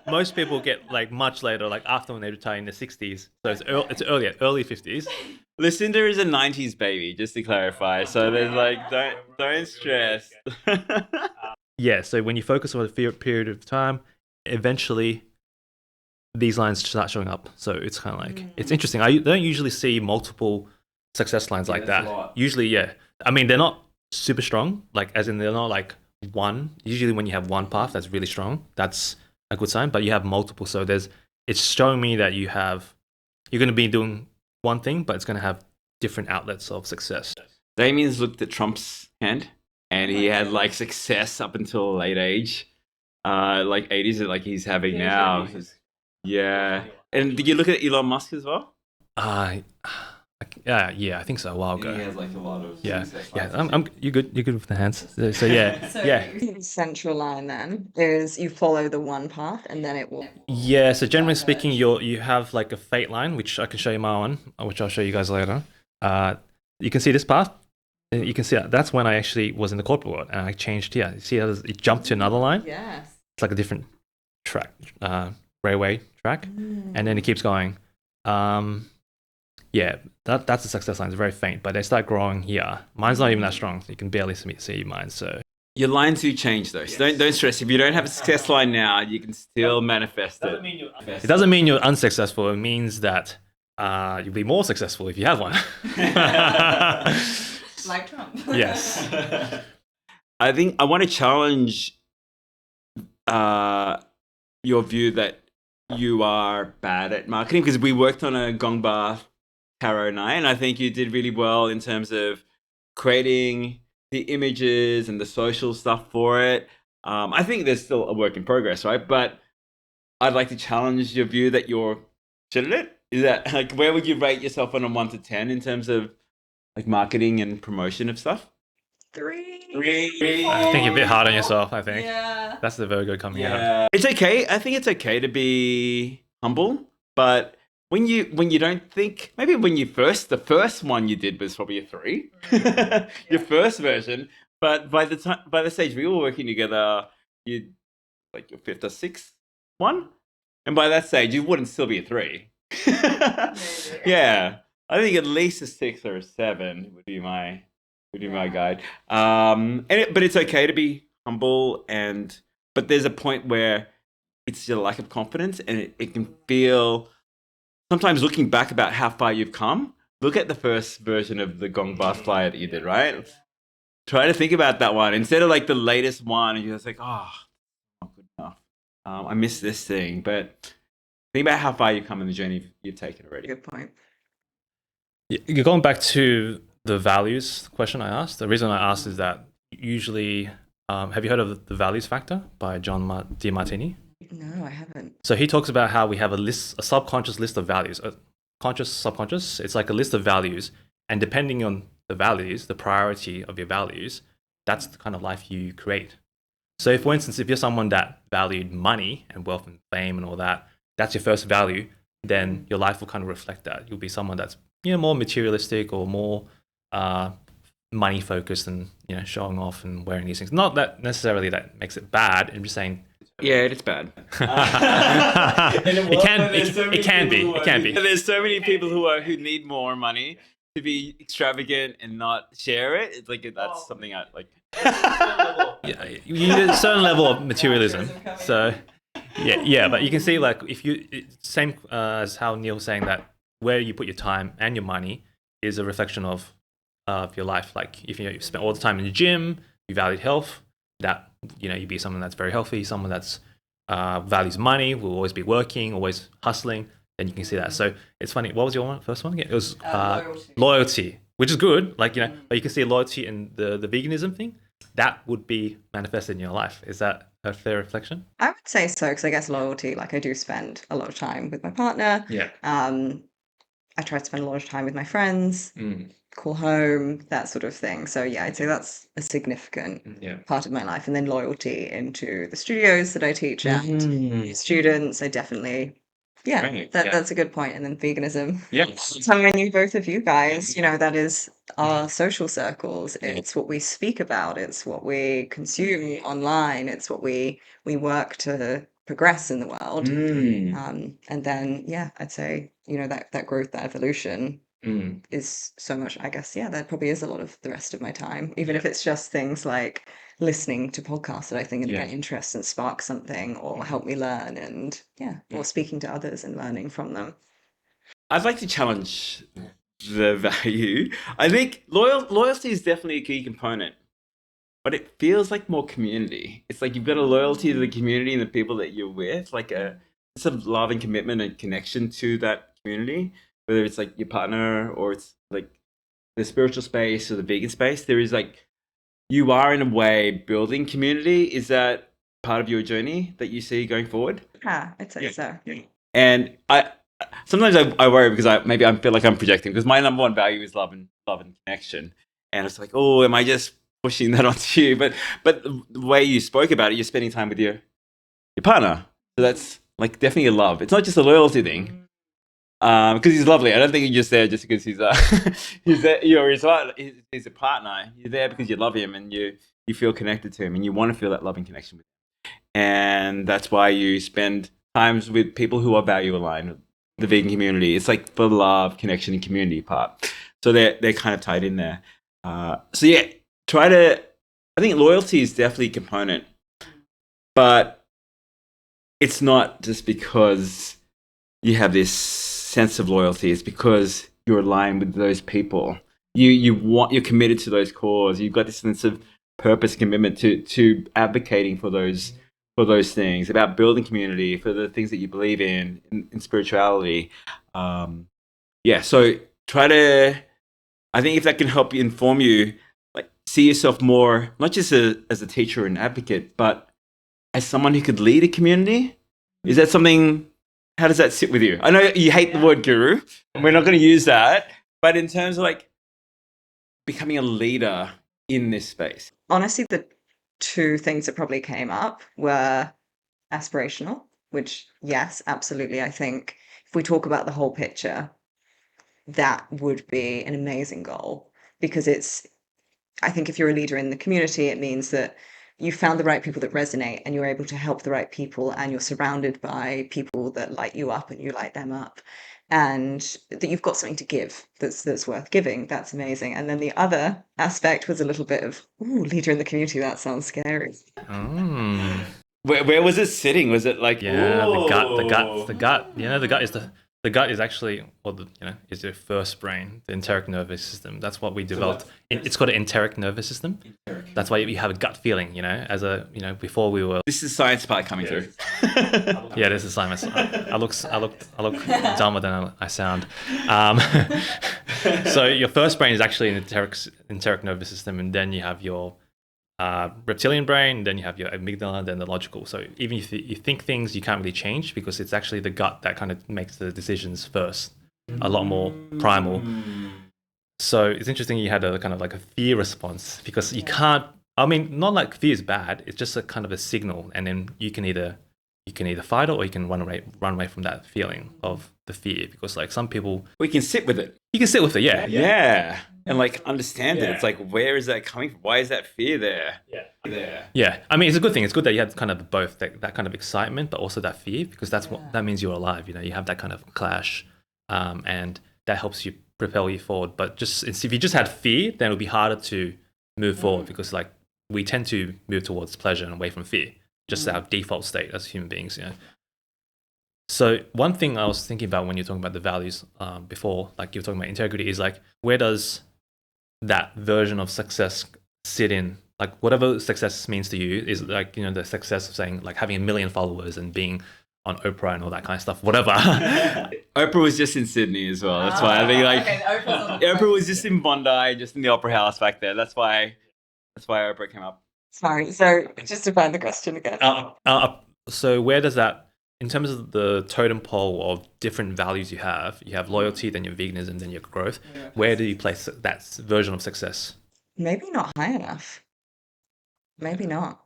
[SPEAKER 1] most people get like much later, like after when they retire in the 60s. So it's early 50s.
[SPEAKER 2] Lucinda is a 90s baby, just to clarify. So there's like, don't stress.
[SPEAKER 1] Yeah, so when you focus on a period of time, eventually these lines start showing up. So it's kind of like, it's interesting. I don't usually see multiple success lines like that. Usually, yeah. I mean, they're not super strong, like as in they're not like one. Usually when you have one path that's really strong, that's a good sign, but you have multiple. So it's showing me that you're going to be doing one thing, but it's going to have different outlets of success.
[SPEAKER 2] Damien's looked at Trump's hand, and he had like success up until a late age, like 80s, like he's having now. Yeah. And did you look at Elon Musk as well?
[SPEAKER 1] Yeah, I think so, a while ago.
[SPEAKER 2] He has like a lot of
[SPEAKER 1] Yeah,
[SPEAKER 2] success
[SPEAKER 1] yeah.
[SPEAKER 2] lines.
[SPEAKER 1] You're good. You're good with the hands. So yeah,
[SPEAKER 3] So
[SPEAKER 1] yeah,
[SPEAKER 3] the central line then is you follow the one path and then it will.
[SPEAKER 1] yeah. So generally speaking, you have like a fate line, which I can show you my one, which I'll show you guys later. You can see this path. And you can see that's when I actually was in the corporate world, and I changed here. You see how it jumped to another line?
[SPEAKER 3] Yes.
[SPEAKER 1] It's like a different track, railway track, and then it keeps going. Yeah, that's the success line. It's very faint, but they start growing here. Mine's not even that strong. So you can barely see mine. So
[SPEAKER 2] Your lines do change though, so don't stress. If you don't have a success line now, you can still manifest it.
[SPEAKER 1] it doesn't mean you're unsuccessful. It means that you'll be more successful if you have one.
[SPEAKER 3] Like Trump.
[SPEAKER 1] Yes.
[SPEAKER 2] I think I want to challenge your view that you are bad at marketing, because we worked on a Gong Bar Tarot night, and I think you did really well in terms of creating the images and the social stuff for it. I think there's still a work in progress, right? But I'd like to challenge your view that you're shit at it. Is that like, where would you rate yourself on a 1 to 10 in terms of like marketing and promotion of stuff?
[SPEAKER 3] 3.
[SPEAKER 1] I think you're a bit hard on yourself. I think
[SPEAKER 3] Yeah.
[SPEAKER 1] that's the Virgo coming out.
[SPEAKER 2] It's okay. I think it's okay to be humble, but when you don't think, maybe when the first one you did was probably a 3, your first version. But by the stage we were working together, you like your 5th or 6th one, and by that stage you wouldn't still be a 3. Yeah, I think at least a 6 or a 7 would be my guide. But it's okay to be humble, but there's a point where it's your lack of confidence, and it can feel sometimes, looking back about how far you've come. Look at the first version of the Gong Bar flyer that you did, right? Try to think about that one instead of like the latest one, and you're just like, oh, not good enough. I missed this thing. But think about how far you've come in the journey you've taken already.
[SPEAKER 3] Good point.
[SPEAKER 1] You're going back to the values question I asked. The reason I asked is that usually, have you heard of the values factor by John DiMartini?
[SPEAKER 3] No, I haven't.
[SPEAKER 1] So he talks about how we have a subconscious list of values, conscious, subconscious. It's like a list of values, and depending on the values, the priority of your values, that's the kind of life you create. So, for instance, if you're someone that valued money and wealth and fame and all that, that's your first value, then your life will kind of reflect that. You'll be someone that's more materialistic or more money focused and showing off and wearing these things. Not that necessarily that makes it bad. I'm just saying.
[SPEAKER 2] Yeah, it's bad.
[SPEAKER 1] It can be.
[SPEAKER 2] There's so many people who need more money to be extravagant and not share it. It's like that's something I like.
[SPEAKER 1] Yeah, you need a certain level of materialism. So yeah, but you can see like same as how Neil was saying that where you put your time and your money is a reflection of your life. Like if you spend all the time in the gym, you valued health, that you'd be someone that's very healthy, someone that's values money, will always be working, always hustling. Then you can see that. So it's funny. What was your first one again? It was loyalty, which is good. Like but you can see loyalty in the veganism thing. That would be manifested in your life. Is that a fair reflection?
[SPEAKER 3] I would say so, because I guess loyalty, like I do spend a lot of time with my partner.
[SPEAKER 1] Yeah.
[SPEAKER 3] I try to spend a lot of time with my friends, call home, that sort of thing. So yeah, I'd say that's a significant part of my life. And then loyalty into the studios that I teach at, students, I definitely, that's a good point. And then veganism. So I knew both of you guys, that is our social circles. It's what we speak about. It's what we consume online. It's what we work to progress in the world. And then, I'd say, that growth, that evolution is so much, I guess, that probably is a lot of the rest of my time, even if it's just things like listening to podcasts that I think get interest and spark something or help me learn and or speaking to others and learning from them.
[SPEAKER 2] I'd like to challenge the value. I think loyalty is definitely a key component, but it feels like more community. It's like you've got a loyalty to the community and the people that you're with, like it's a love and commitment and connection to that community, whether it's like your partner or it's like the spiritual space or the vegan space. There is like, you are in a way building community. Is that part of your journey that you see going forward?
[SPEAKER 3] I'd say so.
[SPEAKER 2] And sometimes I worry because maybe I feel like I'm projecting because my number one value is love and connection, and it's like, oh, am I just pushing that onto you? But the way you spoke about it, you're spending time with your partner, so that's like definitely a love. It's not just a loyalty thing. Because he's lovely. I don't think you're just there just because he's he's there, he's a partner. You're there because you love him and you feel connected to him and you want to feel that loving connection with him. And that's why you spend times with people who are value aligned. The vegan community, it's like the love, connection, and community part. So they're kind of tied in there. So yeah, try to. I think loyalty is definitely a component, but it's not just because you have this sense of loyalty. It's because you're aligned with those people. You're committed to those cause. You've got this sense of purpose, commitment to advocating for those things, about building community, for the things that you believe in spirituality. Yeah, so try to. I think if that can help you inform you, like see yourself more not just as a teacher and advocate, but as someone who could lead a community. Is that something? How does that sit with you? I know you hate the word guru, and we're not going to use that. But in terms of like becoming a leader in this space,
[SPEAKER 3] Honestly, the two things that probably came up were aspirational, which, yes, absolutely. I think if we talk about the whole picture, that would be an amazing goal because I think if you're a leader in the community, it means that you found the right people that resonate and you're able to help the right people and you're surrounded by people that light you up and you light them up and that you've got something to give that's worth giving. That's amazing. And then the other aspect was a little bit of, ooh, leader in the community. That sounds scary.
[SPEAKER 1] Mm.
[SPEAKER 2] where was it sitting? Was it like
[SPEAKER 1] Yeah,
[SPEAKER 2] ooh.
[SPEAKER 1] the gut. You know, the gut is actually, or is your first brain, the enteric nervous system. That's what we developed. It's called an enteric nervous system. That's why we have a gut feeling. You know, before we were.
[SPEAKER 2] This is science part coming through.
[SPEAKER 1] Yeah, this is science. I look dumber than I sound. So your first brain is actually an enteric nervous system, and then you have your reptilian brain, then you have your amygdala, then the logical. So even if you think things, you can't really change because it's actually the gut that kind of makes the decisions first, a lot more primal. So it's interesting you had a kind of like a fear response because you can't. I mean, not like fear is bad. It's just a kind of a signal, and then you can either fight it or you can run away from that feeling of the fear because like some people
[SPEAKER 2] We can sit with it.
[SPEAKER 1] you can sit with it,
[SPEAKER 2] Yeah. And like understand it. It's like where is that coming from? Why is that fear there?
[SPEAKER 1] Yeah, I mean, it's a good thing. It's good that you had kind of both that kind of excitement, but also that fear, because that means you're alive. You know, you have that kind of clash, and that helps you propel you forward. But just if you just had fear, then it would be harder to move forward because like we tend to move towards pleasure and away from fear, just our default state as human beings. You know. So one thing I was thinking about when you're talking about the values before, like you were talking about integrity, is like where does that version of success sit in? Like whatever success means to you is like, you know, the success of saying like having 1 million followers and being on Oprah and all that kind of stuff, whatever.
[SPEAKER 2] Oprah was just in Sydney as well. That's why I think like Oprah was just in Bondi, just in the Opera House back there. That's why Oprah came up.
[SPEAKER 3] Sorry. So just to find the question again.
[SPEAKER 1] So where does that, in terms of the totem pole of different values you have loyalty, then your veganism, then your growth. Where do you place that version of success?
[SPEAKER 3] Maybe not high enough. Maybe not.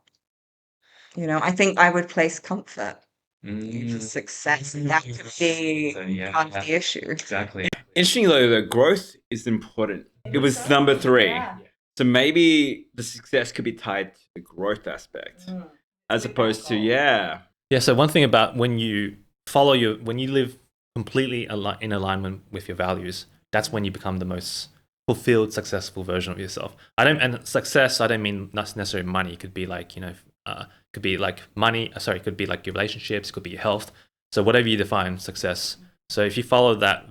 [SPEAKER 3] You know, I think I would place comfort for success, and that could be part of the issue.
[SPEAKER 1] Exactly.
[SPEAKER 2] Interesting though, the growth is important. It was number 3. So maybe the success could be tied to the growth aspect as opposed to
[SPEAKER 1] Yeah, so one thing about when you live completely in alignment with your values, that's when you become the most fulfilled, successful version of yourself. And success, I don't mean not necessarily money. It could be like, you know, could be like money. Sorry, it could be like your relationships, it could be your health. So whatever you define success. So if you follow that,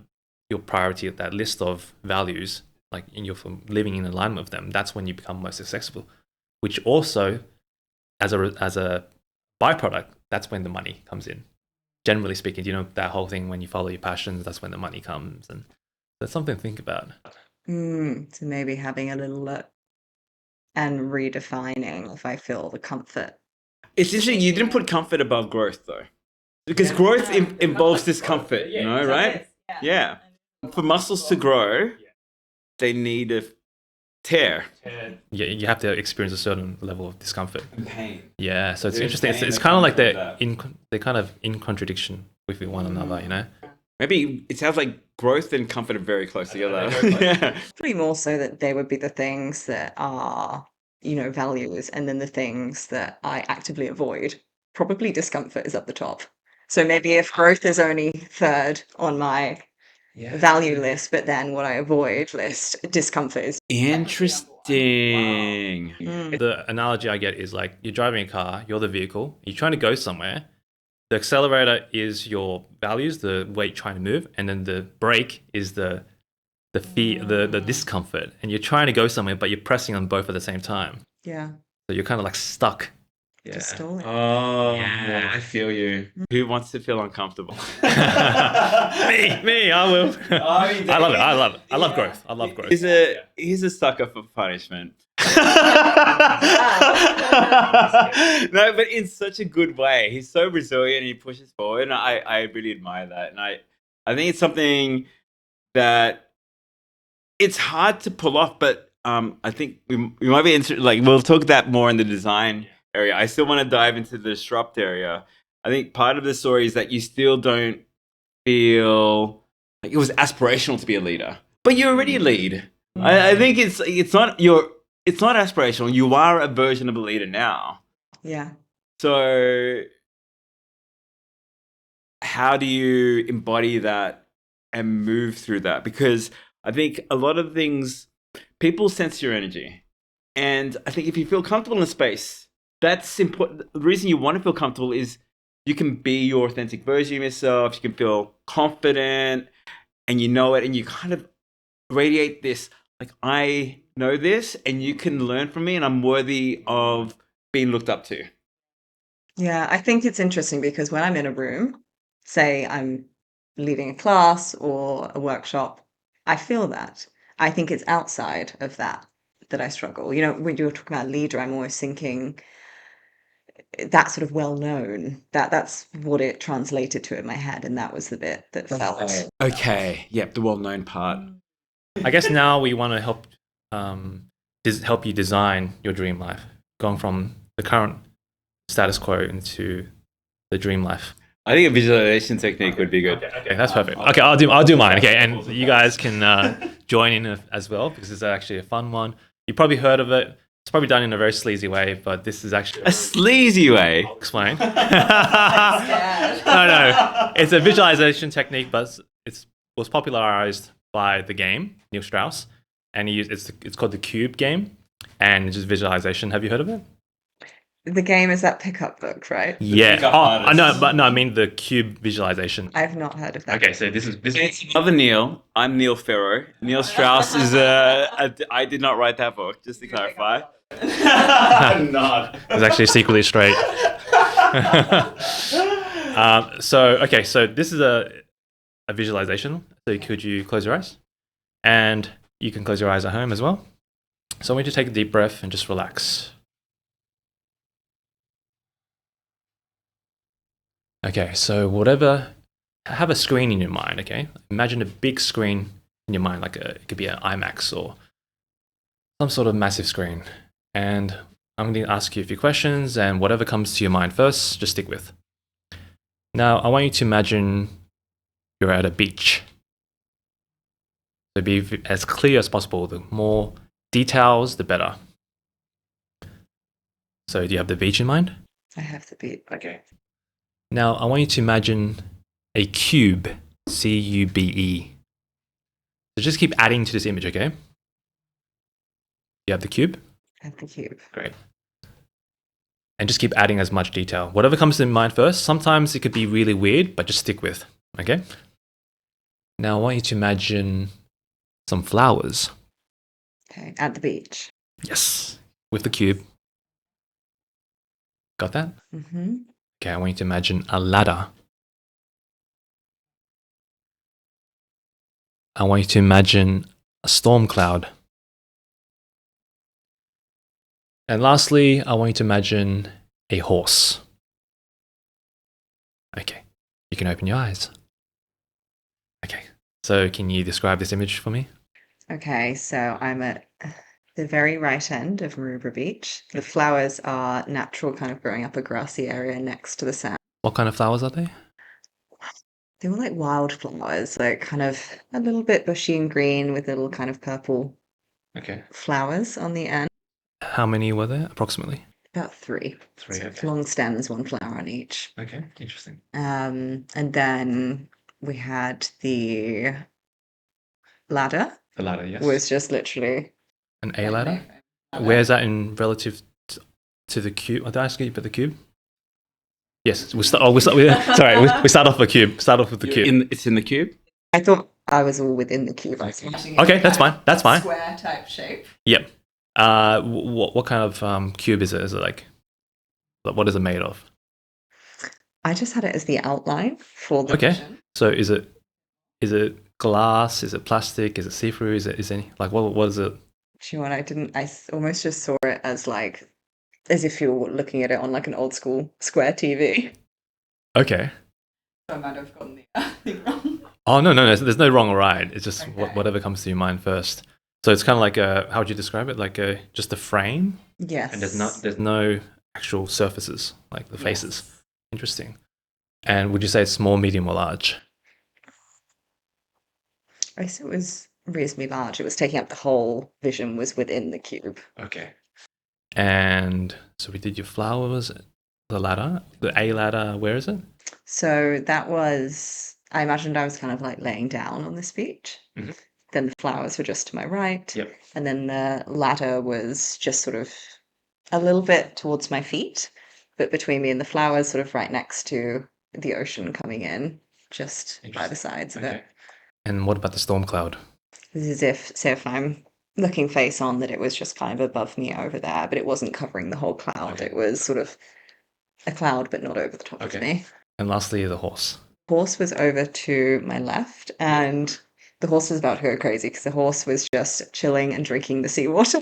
[SPEAKER 1] your priority, that list of values, like you're living in alignment with them, that's when you become most successful. Which also, as a byproduct, that's when the money comes in. Generally speaking, you know, that whole thing, when you follow your passions, that's when the money comes. And that's something to think about.
[SPEAKER 3] So maybe having a little look and redefining if I feel the comfort.
[SPEAKER 2] It's interesting. You didn't put comfort above growth though. Because growth involves discomfort, you know, right? Yeah. For muscles to grow, they need a tear.
[SPEAKER 1] Yeah, you have to experience a certain level of discomfort.
[SPEAKER 2] And pain.
[SPEAKER 1] Yeah, so it's
[SPEAKER 2] There's
[SPEAKER 1] interesting.
[SPEAKER 2] pain
[SPEAKER 1] It's
[SPEAKER 2] that
[SPEAKER 1] kind of
[SPEAKER 2] comes
[SPEAKER 1] like
[SPEAKER 2] from that.
[SPEAKER 1] they're kind of in contradiction with one another, you know?
[SPEAKER 2] Maybe it sounds like growth and comfort are very close together. Yeah.
[SPEAKER 3] Probably more so that they would be the things that are, values, and then the things that I actively avoid. Probably discomfort is at the top. So maybe if growth is only third on my value list, but then what I avoid list, discomfort is.
[SPEAKER 2] Interesting.
[SPEAKER 1] The analogy I get is like you're driving a car, you're the vehicle, you're trying to go somewhere. The accelerator is your values, the way you're trying to move, and then the brake is the fear, the discomfort. And you're trying to go somewhere, but you're pressing on both at the same time.
[SPEAKER 3] Yeah,
[SPEAKER 1] So you're kind of like stuck.
[SPEAKER 3] just stalling.
[SPEAKER 2] Oh, I feel you. Who wants to feel uncomfortable?
[SPEAKER 1] Me, I will. I love it. I love growth. I love growth.
[SPEAKER 2] He's a sucker for punishment. No, but in such a good way. He's so resilient. He pushes forward, and I really admire that. And I think it's something that it's hard to pull off. But I think we might be we'll talk that more in the design area. I still want to dive into the disrupt area. I think part of the story is that you still don't feel like it was aspirational to be a leader, but you're already a lead. I think it's not aspirational. You are a version of a leader now.
[SPEAKER 3] Yeah.
[SPEAKER 2] So how do you embody that and move through that? Because I think a lot of things, people sense your energy. And I think if you feel comfortable in a space, that's important. The reason you want to feel comfortable is you can be your authentic version of yourself. You can feel confident and you know it. And you kind of radiate this, like, I know this and you can learn from me and I'm worthy of being looked up to.
[SPEAKER 3] Yeah, I think it's interesting because when I'm in a room, say I'm leading a class or a workshop, I feel that. I think it's outside of that I struggle. When you're talking about leader, I'm always thinking that sort of well known. That's what it translated to in my head, and that was the bit that felt.
[SPEAKER 2] Okay, yep, the well-known part.
[SPEAKER 1] I guess now we want to help help you design your dream life, going from the current status quo into the dream life.
[SPEAKER 2] I think a visualization technique would be good.
[SPEAKER 1] Okay, that's perfect. Okay, I'll do mine. Okay, and you guys can join in as well because it's actually a fun one. You probably heard of it. It's probably done in a very sleazy way, but this is actually
[SPEAKER 2] A sleazy way?
[SPEAKER 1] I'll explain. No, it's a visualization technique, but it was popularized by the game Neil Strauss, and it's called the Cube game, and it's just visualization. Have you heard of it?
[SPEAKER 3] The game is that pickup book, right?
[SPEAKER 1] Yeah.
[SPEAKER 2] pickup
[SPEAKER 1] Oh,
[SPEAKER 2] artist.
[SPEAKER 1] I know, but no, I mean the Cube visualization.
[SPEAKER 3] I've not heard of that.
[SPEAKER 1] Okay, so this is
[SPEAKER 2] Other Neil, I'm Neil Ferro. Neil Strauss is I did not write that book, just to clarify. Not.
[SPEAKER 1] It's actually secretly straight. So this is a visualization. So could you close your eyes? And you can close your eyes at home as well. So I want you to take a deep breath and just relax. Okay, so have a screen in your mind, okay? Imagine a big screen in your mind, it could be an IMAX or some sort of massive screen. And I'm going to ask you a few questions, and whatever comes to your mind first, just stick with. Now, I want you to imagine you're at a beach. So be as clear as possible. The more details, the better. So do you have the beach in mind?
[SPEAKER 3] I have the beat.
[SPEAKER 1] Okay. Now, I want you to imagine a cube, C-U-B-E. So just keep adding to this image, okay? You have the cube?
[SPEAKER 3] I have the cube.
[SPEAKER 1] Great. And just keep adding as much detail. Whatever comes to mind first, sometimes it could be really weird, but just stick with, okay? Now, I want you to imagine some flowers.
[SPEAKER 3] Okay, at the beach.
[SPEAKER 1] Yes, with the cube. Got that?
[SPEAKER 3] Mm-hmm.
[SPEAKER 1] Okay, I want you to imagine a ladder. I want you to imagine a storm cloud. And lastly, I want you to imagine a horse. Okay, You can open your eyes. Okay. So can you describe this image for me?
[SPEAKER 3] Okay, so I'm at the very right end of Maroubra Beach. The flowers are natural, kind of growing up a grassy area next to the sand.
[SPEAKER 1] What kind of flowers are they?
[SPEAKER 3] They were like wildflowers, like kind of a little bit bushy and green with little kind of purple
[SPEAKER 1] Okay.
[SPEAKER 3] flowers on the end.
[SPEAKER 1] How many were there approximately?
[SPEAKER 3] About three.
[SPEAKER 1] Three,
[SPEAKER 3] So
[SPEAKER 1] okay.
[SPEAKER 3] long stems, one flower on each.
[SPEAKER 1] Okay, interesting.
[SPEAKER 3] And then we had the ladder,
[SPEAKER 1] The ladder, yes.
[SPEAKER 3] was just literally
[SPEAKER 1] An A ladder? Where's that in relative to the cube? Did I ask you about the cube? Yes, we start. Sorry, we start off the cube. Start off with the cube.
[SPEAKER 2] It's in the cube.
[SPEAKER 3] I thought I was all within the cube. I was imagining it
[SPEAKER 1] Okay,
[SPEAKER 3] as
[SPEAKER 1] that's
[SPEAKER 3] like
[SPEAKER 1] fine. That's fine.
[SPEAKER 3] Square type shape.
[SPEAKER 1] Yep. What kind of cube is it? Is it like what is it made of?
[SPEAKER 3] I just had it as the outline for the
[SPEAKER 1] Okay.
[SPEAKER 3] vision.
[SPEAKER 1] So is it glass? Is it plastic? Is it see-through? Is any like what is it?
[SPEAKER 3] Do you know what? Almost just saw it as like, as if you were looking at it on like an old school square TV.
[SPEAKER 1] Okay.
[SPEAKER 3] So I might have gotten the thing wrong.
[SPEAKER 1] Oh no, there's no wrong or right. It's just
[SPEAKER 3] Okay.
[SPEAKER 1] whatever comes to your mind first. So it's kind of like how would you describe it? Like just a frame,
[SPEAKER 3] Yes.
[SPEAKER 1] and there's no actual surfaces like the faces.
[SPEAKER 3] Yes.
[SPEAKER 1] Interesting. And would you say it's small, medium, or large?
[SPEAKER 3] I guess it was reasonably large. It was taking up the whole vision was within the cube.
[SPEAKER 1] Okay. And so we did your flowers, the ladder, the A ladder. Where is it?
[SPEAKER 3] So that was, I imagined I was kind of like laying down on this beach.
[SPEAKER 1] Mhm.
[SPEAKER 3] Then the flowers were just to my right.
[SPEAKER 1] Yep.
[SPEAKER 3] And then the ladder was just sort of a little bit towards my feet, but between me and the flowers, sort of right next to the ocean coming in, just by the sides of it.
[SPEAKER 1] And what about the storm cloud?
[SPEAKER 3] This is if I'm looking face on, that it was just kind of above me over there, but it wasn't covering the whole cloud.
[SPEAKER 1] Okay.
[SPEAKER 3] It was sort of a cloud, but not over the top of me.
[SPEAKER 1] And lastly, the horse.
[SPEAKER 3] Horse was over to my left, and the horse was about to go crazy because the horse was just chilling and drinking the seawater.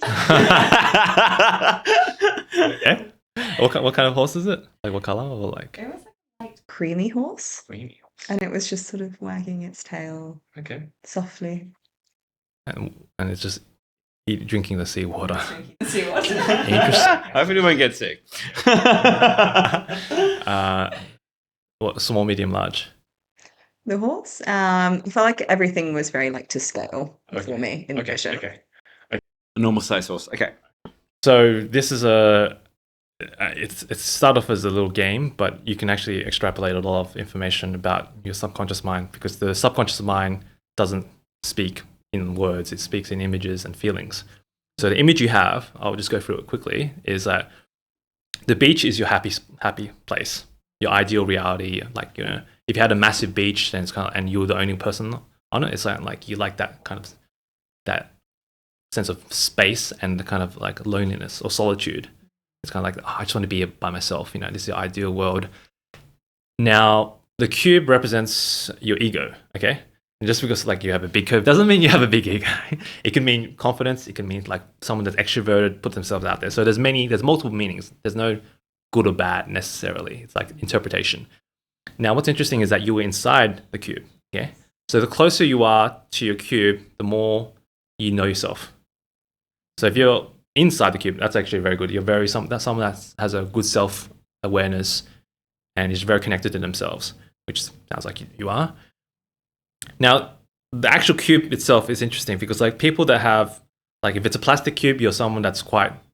[SPEAKER 1] Okay. What kind of horse is it? Like what color or like?
[SPEAKER 3] It was like a creamy horse,
[SPEAKER 1] Creamy.
[SPEAKER 3] and it was just sort of wagging its tail
[SPEAKER 1] Okay.
[SPEAKER 3] softly.
[SPEAKER 1] And it's just drinking the seawater.
[SPEAKER 3] Drinking the seawater.
[SPEAKER 1] Interesting.
[SPEAKER 2] Hopefully, you won't get sick.
[SPEAKER 1] What small, medium, large?
[SPEAKER 3] The horse, I felt like everything was very like to scale for me in vision.
[SPEAKER 1] Okay.
[SPEAKER 2] A normal size horse. Okay.
[SPEAKER 1] So this is it's start off as a little game, but you can actually extrapolate a lot of information about your subconscious mind because the subconscious mind doesn't speak in words; it speaks in images and feelings. So the image you have, I'll just go through it quickly, is that the beach is your happy place, your ideal reality. Like if you had a massive beach, then it's kind of, and you're the only person on it, it's like you like that kind of that sense of space and the kind of like loneliness or solitude. It's kind of like, I just want to be by myself. This is the ideal world. Now, the cube represents your ego, okay? And just because like you have a big curve doesn't mean you have a big ego. It can mean confidence. It can mean like someone that's extroverted, put themselves out there. So there's multiple meanings. There's no good or bad necessarily. It's like interpretation. Now, what's interesting is that you were inside the cube, okay? So the closer you are to your cube, the more you know yourself. So if you're inside the cube, that's actually very good. That's someone that has a good self-awareness and is very connected to themselves, which sounds like you are. Now, the actual cube itself is interesting because like people that have, like if it's a plastic cube, you're someone that's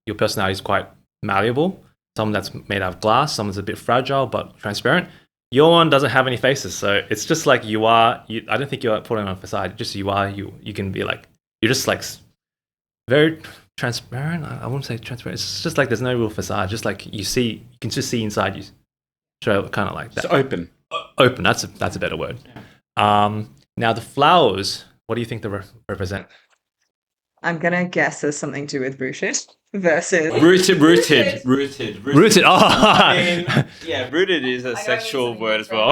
[SPEAKER 1] your personality is quite malleable. Someone that's made out of glass, someone's a bit fragile but transparent. Your one doesn't have any faces, so it's just like you are. I don't think you're putting on a facade. Just you are. You can be like, you're just like very transparent. I wouldn't say transparent. It's just like there's no real facade. Just like you can just see inside you. So kind of like that.
[SPEAKER 2] It's open.
[SPEAKER 1] Open. That's a better word. Now the flowers. What do you think they represent?
[SPEAKER 3] I'm gonna guess there's something to do with rooted versus
[SPEAKER 2] Rooted.
[SPEAKER 1] Rooted. Oh,
[SPEAKER 2] I mean, yeah, rooted is a sexual word as well.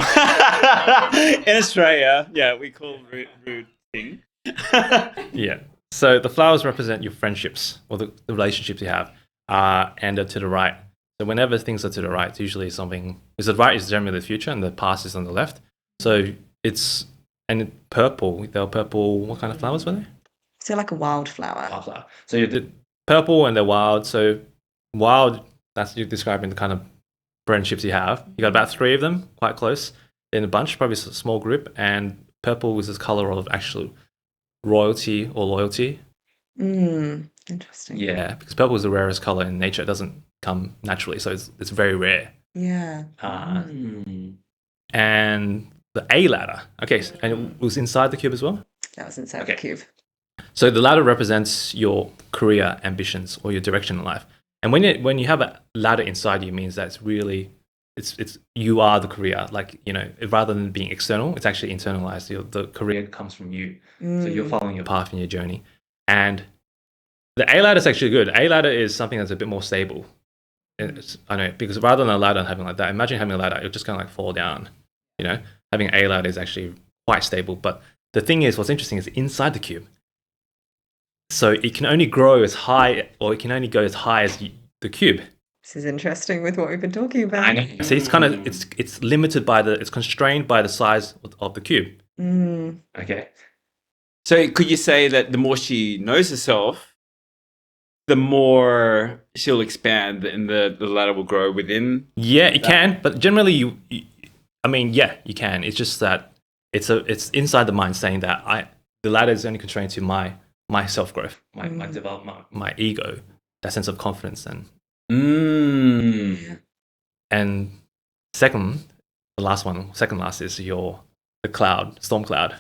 [SPEAKER 2] In Australia, yeah, we call rooting.
[SPEAKER 1] yeah. So the flowers represent your friendships or the relationships you have, and they're to the right. So whenever things are to the right, it's usually something. Because the right is generally the future, and the past is on the left. So it's and purple. They were purple. What kind of flowers were they?
[SPEAKER 3] So like a wildflower.
[SPEAKER 1] Wildflower. So you did purple and they're wild. So wild. That's you describing the kind of friendships you have. You got about 3 of them, quite close in a bunch, probably a small group. And purple is this color of actual royalty or loyalty.
[SPEAKER 3] Interesting.
[SPEAKER 1] Yeah, because purple is the rarest color in nature. It doesn't come naturally, so it's very rare.
[SPEAKER 3] Yeah.
[SPEAKER 1] And the A ladder. Okay, and it was inside the cube as well?
[SPEAKER 3] That was inside the cube.
[SPEAKER 1] So the ladder represents your career ambitions or your direction in life. And when you have a ladder inside you, means that it's really it's you are the career. Like, rather than being external, it's actually internalized. The career comes from you. So you're following your path in your journey. And the A ladder is actually good. A ladder is something that's a bit more stable. I know, because rather than a ladder and having like that, imagine having a ladder, it'll just kind of like fall down. Having an A ladder is actually quite stable. But the thing is, what's interesting is inside the cube. So it can only grow as high, or it can only go as high as the cube.
[SPEAKER 3] This is interesting with what we've been talking about.
[SPEAKER 1] I know. See, it's kind of it's limited by it's constrained by the size of the cube. Okay.
[SPEAKER 2] So could you say that the more she knows herself, the more she'll expand and the ladder will grow within?
[SPEAKER 1] Yeah, it can, but generally you can. It's just that it's inside the mind saying that the ladder is only constrained to my self-growth, my development, my ego, that sense of confidence and and second last is the cloud, storm cloud.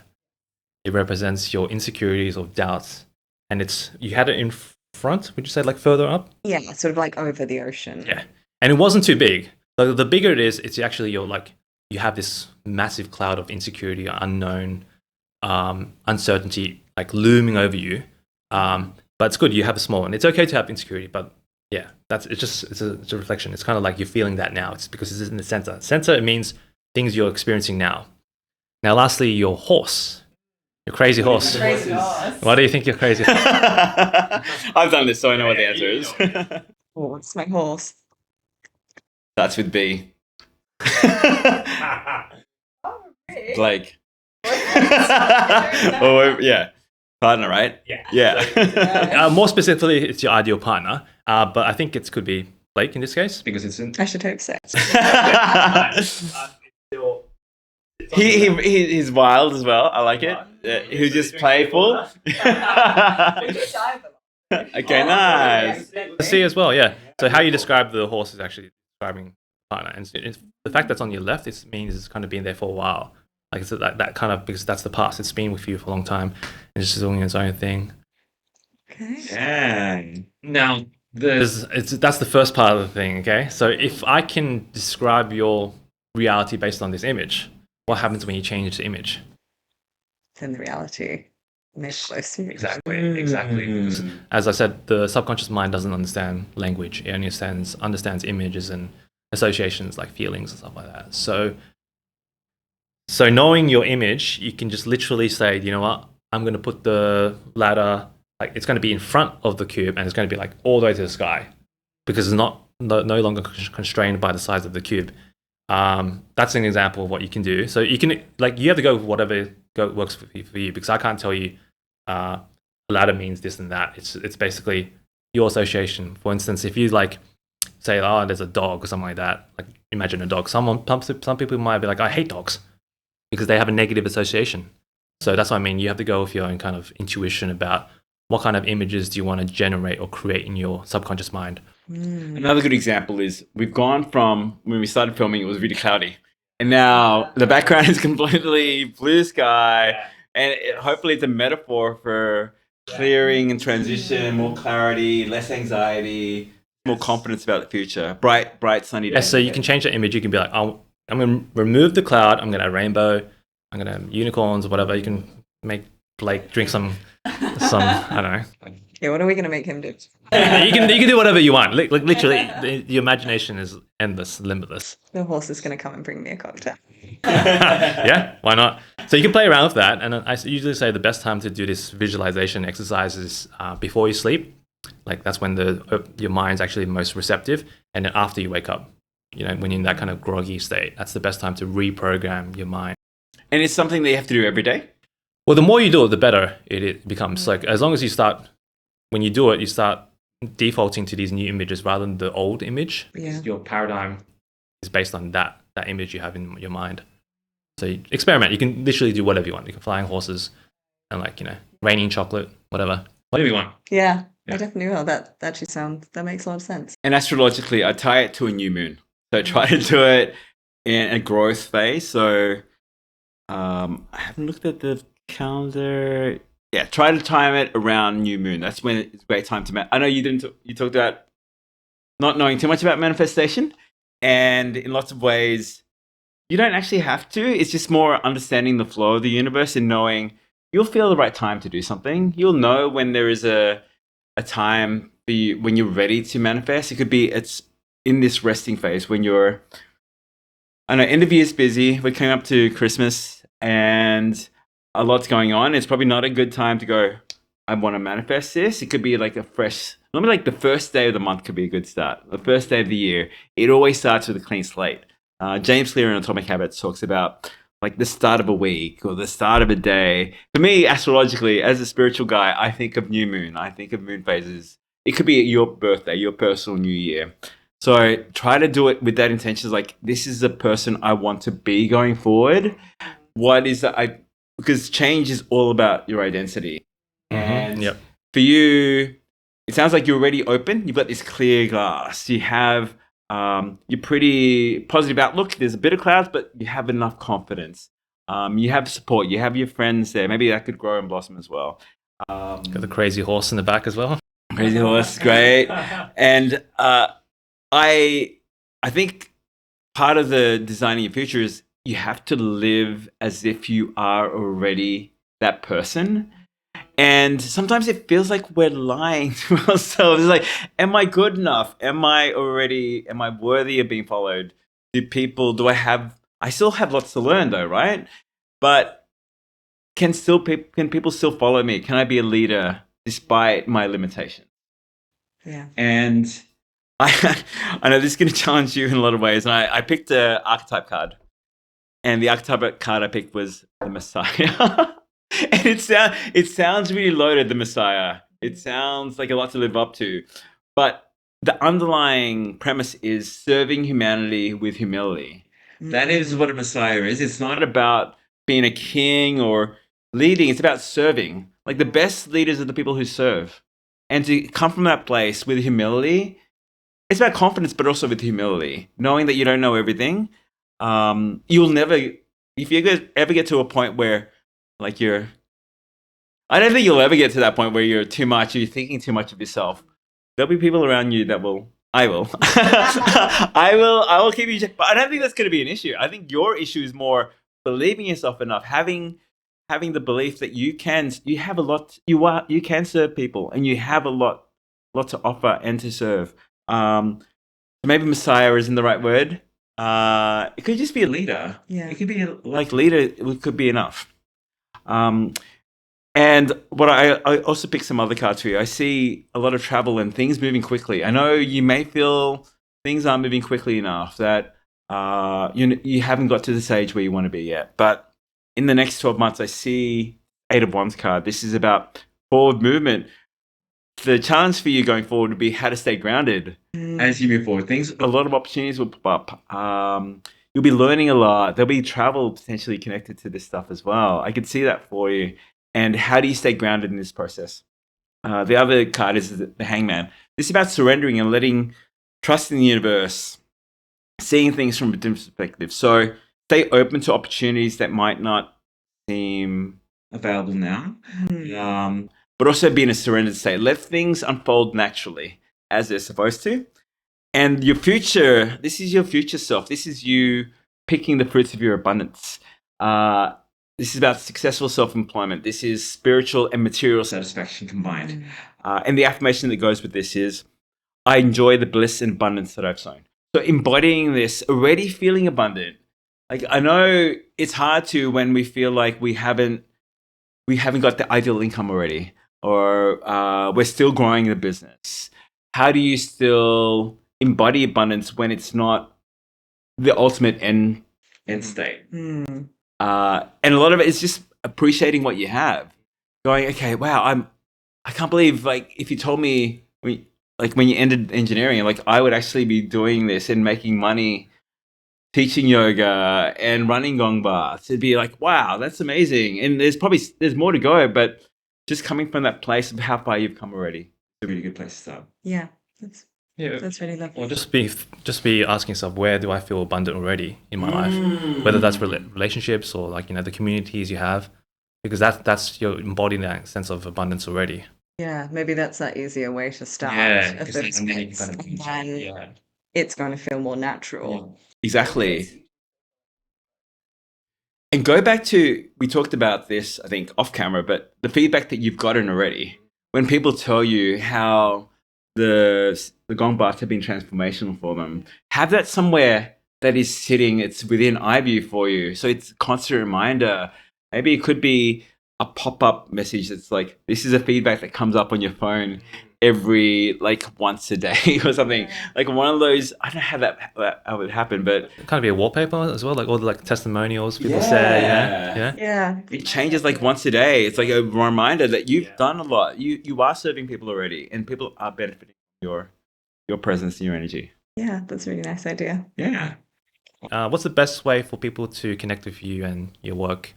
[SPEAKER 1] It represents your insecurities or doubts, and you had it in front. Would you say like further up?
[SPEAKER 3] Yeah, sort of like over the ocean.
[SPEAKER 1] Yeah, and it wasn't too big. So the bigger it is, it's actually you have this massive cloud of insecurity, unknown, uncertainty, like looming over you. But it's good you have a small one. It's okay to have insecurity, but yeah, it's a reflection. It's kind of like you're feeling that now. It's because it's in the center. Center, it means things you're experiencing now. Now, lastly, your horse. Your crazy horse.
[SPEAKER 3] Crazy horse.
[SPEAKER 1] Why do you think you're crazy?
[SPEAKER 2] I've done this, so I know what the answer is.
[SPEAKER 3] Oh, it's my horse.
[SPEAKER 2] That's with B. Blake. Yeah. Partner, right? Yeah.
[SPEAKER 1] More specifically, it's your ideal partner. But I think it could be Blake in this case because it's in.
[SPEAKER 3] I should hope so.
[SPEAKER 2] He's wild as well. I like it. He's just playful. Okay, nice.
[SPEAKER 1] See as well, yeah. So how you describe the horse is actually describing partner, and the fact that's on your left, it means it's kind of been there for a while. Like it's that kind of, because that's the past. It's been with you for a long time, and it's just doing its own thing.
[SPEAKER 3] Okay.
[SPEAKER 1] Yeah. Now that's the first part of the thing. Okay, so if I can describe your reality based on this image, what happens when you change the image?
[SPEAKER 3] Then the reality makes close to you.
[SPEAKER 1] Exactly. Because, as I said, the subconscious mind doesn't understand language. It only understands images and associations like feelings and stuff like that. So knowing your image, you can just literally say, you know what, I'm going to put the ladder, like it's going to be in front of the cube and it's going to be like all the way to the sky because it's no longer constrained by the size of the cube. That's an example of what you can do. So you can, like, you have to go with whatever works for you because I can't tell you ladder means this and that. It's basically your association. For instance, if you like say, oh, there's a dog or something like that, like imagine a dog. Some people might be like, I hate dogs because they have a negative association. So that's what I mean. You have to go with your own kind of intuition about what kind of images do you want to generate or create in your subconscious mind.
[SPEAKER 2] Another good example is we've gone from when we started filming, it was really cloudy. And now the background is completely blue sky. And hopefully it's a metaphor for clearing and transition, more clarity, less anxiety, more confidence about the future. Bright, sunny day.
[SPEAKER 1] Yeah, so you can change that image. You can be like, oh, I'm going to remove the cloud. I'm going to have rainbow. I'm going to have unicorns or whatever. You can make Blake drink some I don't know.
[SPEAKER 3] Yeah, what are we going to make him do?
[SPEAKER 1] You can do whatever you want. Like literally, the imagination is endless, limitless.
[SPEAKER 3] The horse is going to come and bring me a cocktail.
[SPEAKER 1] Yeah, why not? So you can play around with that. And I usually say the best time to do this visualization exercise is before you sleep. Like that's when your mind's actually most receptive. And then after you wake up, when you're in that kind of groggy state, that's the best time to reprogram your mind.
[SPEAKER 2] And it's something that you have to do every day?
[SPEAKER 1] Well, the more you do it, the better it becomes. Like, as long as when you do it, you start defaulting to these new images rather than the old image.
[SPEAKER 3] Yeah.
[SPEAKER 1] Your paradigm is based on that image you have in your mind. So you experiment. You can literally do whatever you want. You can flying horses and raining chocolate, whatever you want.
[SPEAKER 3] Yeah. I definitely will. That actually that makes a lot of sense.
[SPEAKER 2] And astrologically, I tie it to a new moon. So try to do it in a growth phase. So I haven't looked at the calendar. Yeah, try to time it around new moon. That's when it's a great time to I know you talked about not knowing too much about manifestation, and in lots of ways you don't actually have to. It's just more understanding the flow of the universe and knowing you'll feel the right time to do something. You'll know when there is a time when you're ready to manifest. It could be it's in this resting phase when you're, I know end of year is busy. We're coming up to Christmas and a lot's going on. It's probably not a good time to go, I want to manifest this. It could be like normally like the first day of the month could be a good start. The first day of the year, it always starts with a clean slate. James Clear in Atomic Habits talks about like the start of a week or the start of a day. For me, astrologically, as a spiritual guy, I think of new moon. I think of moon phases. It could be your birthday, your personal new year. So try to do it with that intention. Like, this is the person I want to be going forward. What is that? Because change is all about your identity. And for you, it sounds like you're already open. You've got this clear glass. You have you're pretty positive outlook. There's a bit of clouds, but you have enough confidence. You have support. You have your friends there. Maybe that could grow and blossom as well.
[SPEAKER 1] Got the crazy horse in the back as well.
[SPEAKER 2] Crazy horse, great. And I think part of the designing your future is you have to live as if you are already that person. And sometimes it feels like we're lying to ourselves. It's like, am I good enough? Am I worthy of being followed? I still have lots to learn though, right? But can people still follow me? Can I be a leader despite my limitations?
[SPEAKER 3] Yeah.
[SPEAKER 2] And I know this is going to challenge you in a lot of ways. And I picked an archetype card. And the archetype card I picked was the Messiah. And it sounds really loaded, the Messiah. It sounds like a lot to live up to. But the underlying premise is serving humanity with humility. That is what a Messiah is. It's not about being a king or leading. It's about serving. Like, the best leaders are the people who serve. And to come from that place with humility, it's about confidence, but also with humility. Knowing that you don't know everything. You'll never, if you ever get to a point where like I don't think you'll ever get to that point where you're too much, or you're thinking too much of yourself. There'll be people around you that I will keep you, but I don't think that's going to be an issue. I think your issue is more believing yourself enough, having the belief that you can serve people, and you have a lot to offer and to serve. Maybe Messiah isn't the right word. It could just be a leader.
[SPEAKER 3] Yeah.
[SPEAKER 2] It could be leader. It could be enough. And what I also picked some other cards for you. I see a lot of travel and things moving quickly. I know you may feel things aren't moving quickly enough, that you haven't got to the stage where you want to be yet. But in the next 12 months, I see 8 of Wands card. This is about forward movement. The challenge for you going forward would be how to stay grounded as you move forward. A lot of opportunities will pop up. You'll be learning a lot. There'll be travel potentially connected to this stuff as well. I could see that for you. And how do you stay grounded in this process? The other card is the Hangman. This is about surrendering and trusting the universe, seeing things from a different perspective. So stay open to opportunities that might not seem available now. But also be in a surrendered state. Let things unfold naturally as they're supposed to. And your future, this is your future self. This is you picking the fruits of your abundance. This is about successful self-employment. This is spiritual and material satisfaction combined. And the affirmation that goes with this is, I enjoy the bliss and abundance that I've sown. So embodying this, already feeling abundant. Like, I know it's hard to when we feel like we haven't got the ideal income already, or we're still growing the business. How do you still embody abundance when it's not the ultimate end state? And a lot of it is just appreciating what you have. Going, okay, wow, I can't believe, like, if you told me, when you ended engineering, like, I would actually be doing this and making money teaching yoga and running gong baths. It'd be like, wow, that's amazing. And there's more to go, but just coming from that place of how far you've come already, it's a really good place to start.
[SPEAKER 3] Yeah, that's really lovely.
[SPEAKER 1] Or just be asking yourself, where do I feel abundant already in my life? Whether that's relationships or, like, the communities you have, because that's you're embodying that sense of abundance already.
[SPEAKER 3] Yeah, maybe that's that easier way to start. At those bits, and then it's going to feel more natural.
[SPEAKER 2] Exactly. And go back to, we talked about this, I think, off camera, but the feedback that you've gotten already, when people tell you how the gong baths have been transformational for them, have that somewhere that is sitting, it's within eye view for you. So it's a constant reminder. Maybe it could be a pop-up message that's like, this is a feedback that comes up on your phone every, like, once a day or something. Like one of those, I don't know how that would happen, but
[SPEAKER 1] It kind of be a wallpaper as well, like all the, like, testimonials people say.
[SPEAKER 3] Yeah.
[SPEAKER 2] it changes like once a day. It's like a reminder that you've done a lot. You are serving people already, and people are benefiting from your presence and your energy.
[SPEAKER 3] Yeah, that's a really nice idea.
[SPEAKER 2] Yeah.
[SPEAKER 1] What's the best way for people to connect with you and your work?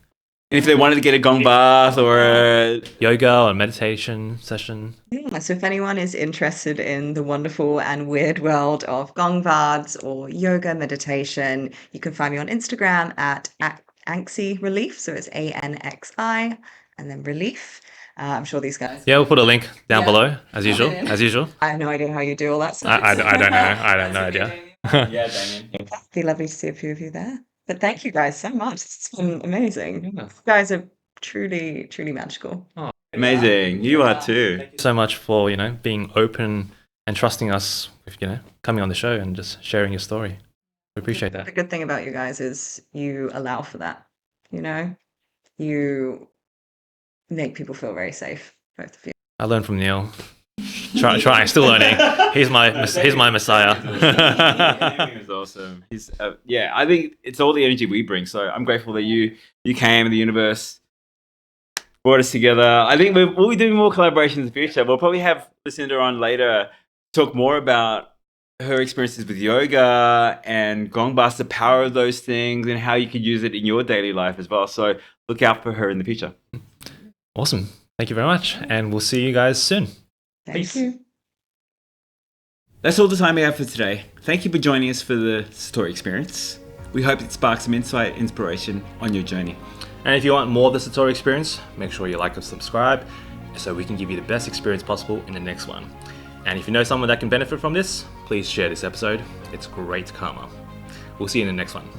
[SPEAKER 2] And if they wanted to get a gong bath or a
[SPEAKER 1] Yoga or meditation session?
[SPEAKER 3] Yeah, so if anyone is interested in the wonderful and weird world of gong baths or yoga meditation, you can find me on Instagram at Anxi Relief. So it's ANXI and then Relief. I'm sure these guys.
[SPEAKER 1] Yeah, we'll put a link down
[SPEAKER 3] Yeah.
[SPEAKER 1] below, as usual.
[SPEAKER 3] in.
[SPEAKER 1] As usual.
[SPEAKER 3] I have no idea how you do all that stuff.
[SPEAKER 1] I don't know. I have no idea.
[SPEAKER 2] yeah, Damien.
[SPEAKER 3] It'd be lovely to see a few of you there. But thank you guys so much. It's been amazing. You guys are truly, truly magical.
[SPEAKER 2] Amazing. You are too.
[SPEAKER 1] Thank you so much for, being open and trusting us with, coming on the show and just sharing your story. We appreciate
[SPEAKER 3] The
[SPEAKER 1] that.
[SPEAKER 3] good thing about you guys is you allow for that. You make people feel very safe, both of you.
[SPEAKER 1] I learned from Neil. Trying, still learning. He's my messiah.
[SPEAKER 2] He was awesome. He's I think it's all the energy we bring. So I'm grateful that you came and the universe brought us together. I think we'll be doing more collaborations in the future. We'll probably have Lucinda on later, talk more about her experiences with yoga and gong baths, the power of those things, and how you could use it in your daily life as well. So look out for her in the future.
[SPEAKER 1] Awesome. Thank you very much, and we'll see you guys soon.
[SPEAKER 3] Thank you.
[SPEAKER 2] That's all the time we have for today. Thank you for joining us for the Satori Experience. We hope it sparks some insight and inspiration on your journey.
[SPEAKER 1] And if you want more of the Satori Experience, make sure you like and subscribe so we can give you the best experience possible in the next one. And if you know someone that can benefit from this, please share this episode. It's great karma. We'll see you in the next one.